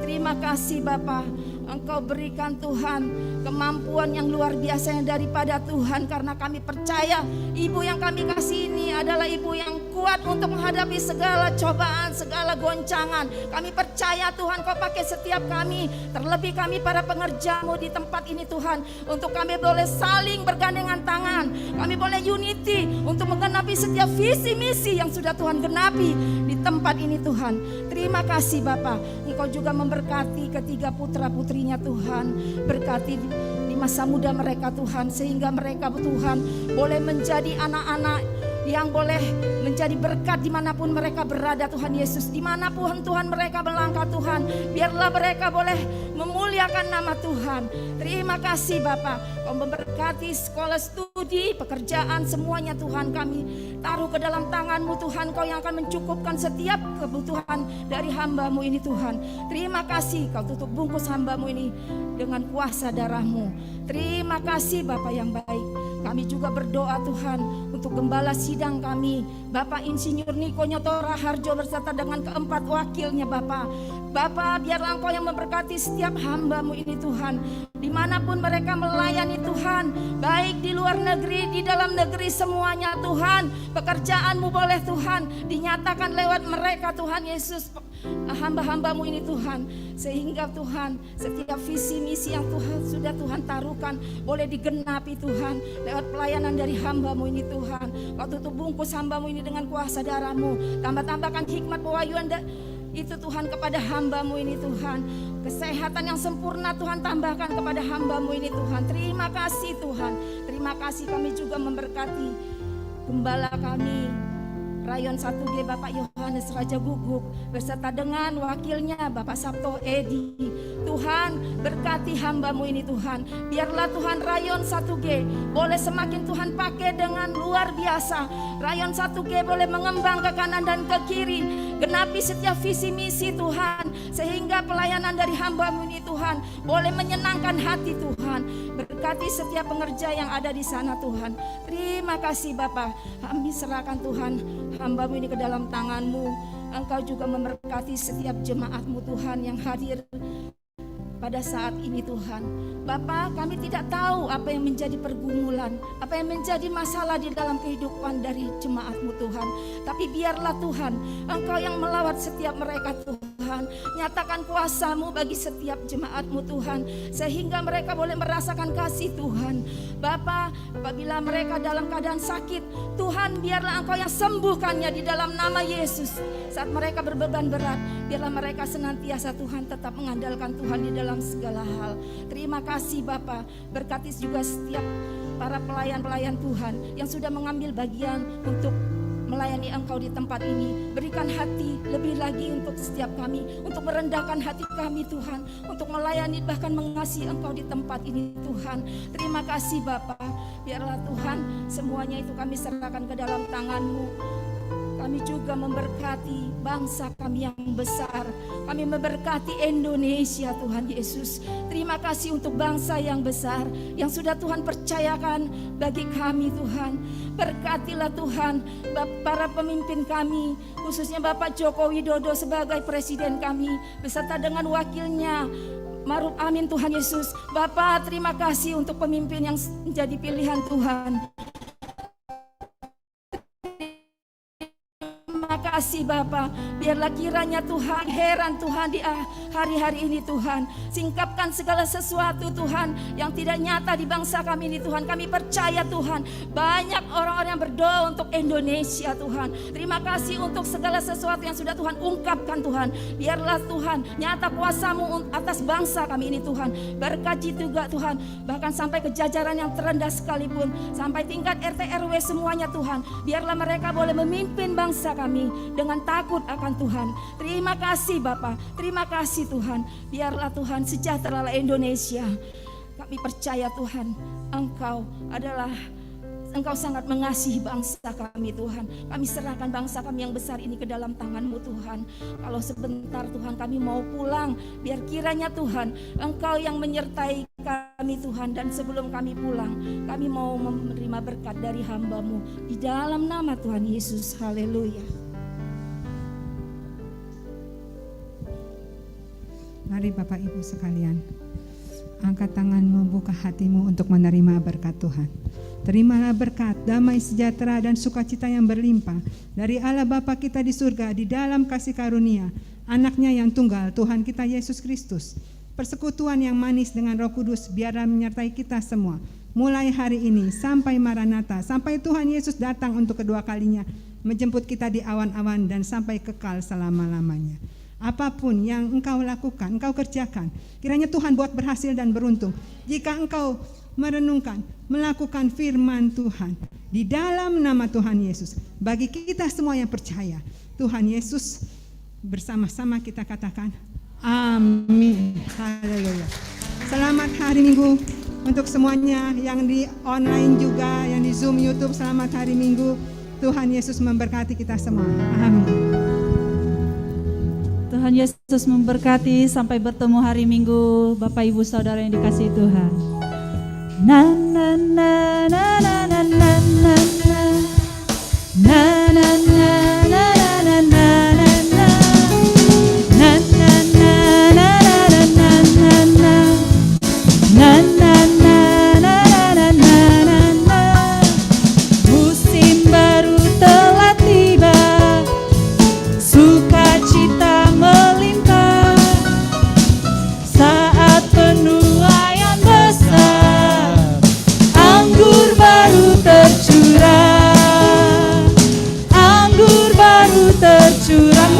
[SPEAKER 7] Terima kasih Bapa. Engkau berikan Tuhan kemampuan yang luar biasa yang daripada Tuhan, karena kami percaya ibu yang kami kasih ini adalah ibu yang kuat untuk menghadapi segala cobaan, segala goncangan. Kami percaya Tuhan Kau pakai setiap kami, terlebih kami para pengerja-Mu di tempat ini Tuhan, untuk kami boleh saling bergandengan tangan, kami boleh unity untuk menggenapi setiap visi misi yang sudah Tuhan genapi di tempat ini Tuhan. Terima kasih Bapa. Engkau juga memberkati ketiga putra putrinya Tuhan, berkati di masa muda mereka Tuhan, sehingga mereka Tuhan boleh menjadi anak-anak yang boleh menjadi berkat dimanapun mereka berada Tuhan Yesus. Dimanapun Tuhan mereka melangkah Tuhan, biarlah mereka boleh memuliakan nama Tuhan. Terima kasih Bapa. Kau memberkati sekolah studi, pekerjaan, semuanya Tuhan kami taruh ke dalam tangan-Mu Tuhan. Kau yang akan mencukupkan setiap kebutuhan dari hamba-Mu ini Tuhan. Terima kasih Kau tutup bungkus hamba-Mu ini dengan kuasa darah-Mu. Terima kasih Bapa yang baik. Kami juga berdoa Tuhan untuk gembala sidang kami, Bapak Insinyur Niko Nyoto Raharjo beserta dengan keempat wakilnya Bapak. Bapak, biarlah Engkau yang memberkati setiap hamba-Mu ini Tuhan, dimanapun mereka melayani Tuhan, baik di luar negeri, di dalam negeri, semuanya Tuhan. Pekerjaan-Mu boleh Tuhan dinyatakan lewat mereka Tuhan Yesus. hamba-hambamu ini Tuhan, sehingga Tuhan setiap visi misi yang Tuhan sudah Tuhan taruhkan boleh digenapi Tuhan lewat pelayanan dari hambamu ini Tuhan. Kau tutup bungkus hambamu ini dengan kuasa darah-Mu, tambahkan hikmat pewahyuan itu Tuhan kepada hambamu ini Tuhan. Kesehatan yang sempurna Tuhan tambahkan kepada hambamu ini Tuhan. Terima kasih Tuhan. Terima kasih, kami juga memberkati gembala kami Rayon 1G Bapak Yohanes Raja Guguk beserta dengan wakilnya Bapak Sabto Edi. Tuhan berkati hambamu ini Tuhan. Biarlah Tuhan Rayon 1G boleh semakin Tuhan pakai dengan luar biasa. Rayon 1G boleh mengembang ke kanan dan ke kiri. Genapi setiap visi misi Tuhan, sehingga pelayanan dari hambamu ini Tuhan boleh menyenangkan hati Tuhan. Berkati setiap pengerja yang ada di sana Tuhan. Terima kasih Bapak. Kami serahkan Tuhan hambamu ini ke dalam tangan-Mu. Engkau juga memberkati setiap jemaat-Mu Tuhan yang hadir pada saat ini Tuhan. Bapa, kami tidak tahu apa yang menjadi pergumulan, apa yang menjadi masalah di dalam kehidupan dari jemaat-Mu Tuhan. Tapi biarlah Tuhan, Engkau yang melawat setiap mereka Tuhan. Nyatakan kuasa-Mu bagi setiap jemaat-Mu Tuhan, sehingga mereka boleh merasakan kasih Tuhan. Bapa, apabila mereka dalam keadaan sakit, Tuhan biarlah Engkau yang sembuhkannya di dalam nama Yesus. Saat mereka berbeban berat, biarlah mereka senantiasa Tuhan tetap mengandalkan Tuhan di dalam segala hal. Terima kasih Bapa. Berkati juga setiap para pelayan-pelayan Tuhan yang sudah mengambil bagian untuk melayani Engkau di tempat ini. Berikan hati lebih lagi untuk setiap kami, untuk merendahkan hati kami Tuhan, untuk melayani bahkan mengasihi Engkau di tempat ini Tuhan. Terima kasih Bapa. Biarlah Tuhan semuanya itu kami serahkan ke dalam tangan-Mu. Kami juga memberkati bangsa kami yang besar. Kami memberkati Indonesia Tuhan Yesus. Terima kasih untuk bangsa yang besar yang sudah Tuhan percayakan bagi kami Tuhan. Berkatilah Tuhan para pemimpin kami, khususnya Bapak Joko Widodo sebagai presiden kami, beserta dengan wakilnya Maruf Amin Tuhan Yesus. Bapak, terima kasih untuk pemimpin yang menjadi pilihan Tuhan. Terima kasih Bapa. Biarlah kiranya Tuhan heran Tuhan di hari-hari ini Tuhan. Singkapkan segala sesuatu Tuhan yang tidak nyata di bangsa kami ini Tuhan. Kami percaya Tuhan, banyak orang-orang yang berdoa untuk Indonesia Tuhan. Terima kasih untuk segala sesuatu yang sudah Tuhan ungkapkan Tuhan. Biarlah Tuhan nyata kuasa-Mu atas bangsa kami ini Tuhan. Berkati juga Tuhan, bahkan sampai ke jajaran yang terendah sekalipun, sampai tingkat RT RW semuanya Tuhan. Biarlah mereka boleh memimpin bangsa kami dengan takut akan Tuhan. Terima kasih Bapa, terima kasih Tuhan. Biarlah Tuhan sejahteralah Indonesia. Kami percaya Tuhan, Engkau sangat mengasihi bangsa kami Tuhan. Kami serahkan bangsa kami yang besar ini ke dalam tangan-Mu Tuhan. Kalau sebentar Tuhan kami mau pulang, biar kiranya Tuhan Engkau yang menyertai kami Tuhan. Dan sebelum kami pulang, kami mau menerima berkat dari hamba-Mu di dalam nama Tuhan Yesus. Haleluya.
[SPEAKER 5] Mari Bapak Ibu sekalian, angkat tanganmu, buka hatimu untuk menerima berkat Tuhan. Terimalah berkat, damai sejahtera dan sukacita yang berlimpah dari Allah Bapa kita di surga di dalam kasih karunia Anaknya yang tunggal, Tuhan kita Yesus Kristus. Persekutuan yang manis dengan Roh Kudus biarlah menyertai kita semua, mulai hari ini sampai Maranatha, sampai Tuhan Yesus datang untuk kedua kalinya, menjemput kita di awan-awan dan sampai kekal selama-lamanya. Apapun yang engkau lakukan, engkau kerjakan, kiranya Tuhan buat berhasil dan beruntung. Jika engkau merenungkan, melakukan firman Tuhan di dalam nama Tuhan Yesus, bagi kita semua yang percaya, Tuhan Yesus, bersama-sama kita katakan amin. Haleluya. Selamat hari Minggu untuk semuanya yang di online juga, yang di Zoom, YouTube. Selamat hari Minggu. Tuhan Yesus memberkati kita semua. Amin.
[SPEAKER 1] Tuhan Yesus memberkati. Sampai bertemu hari Minggu, Bapak Ibu Saudara yang dikasihi Tuhan. Na na na na na na na na na na na na na na. Musim baru telah tiba, sukacita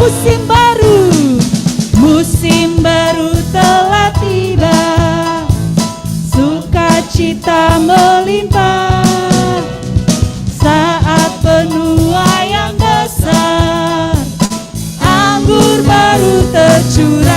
[SPEAKER 1] musim baru telah tiba, sukacita melimpah, saat penuai yang besar, anggur baru tercurah.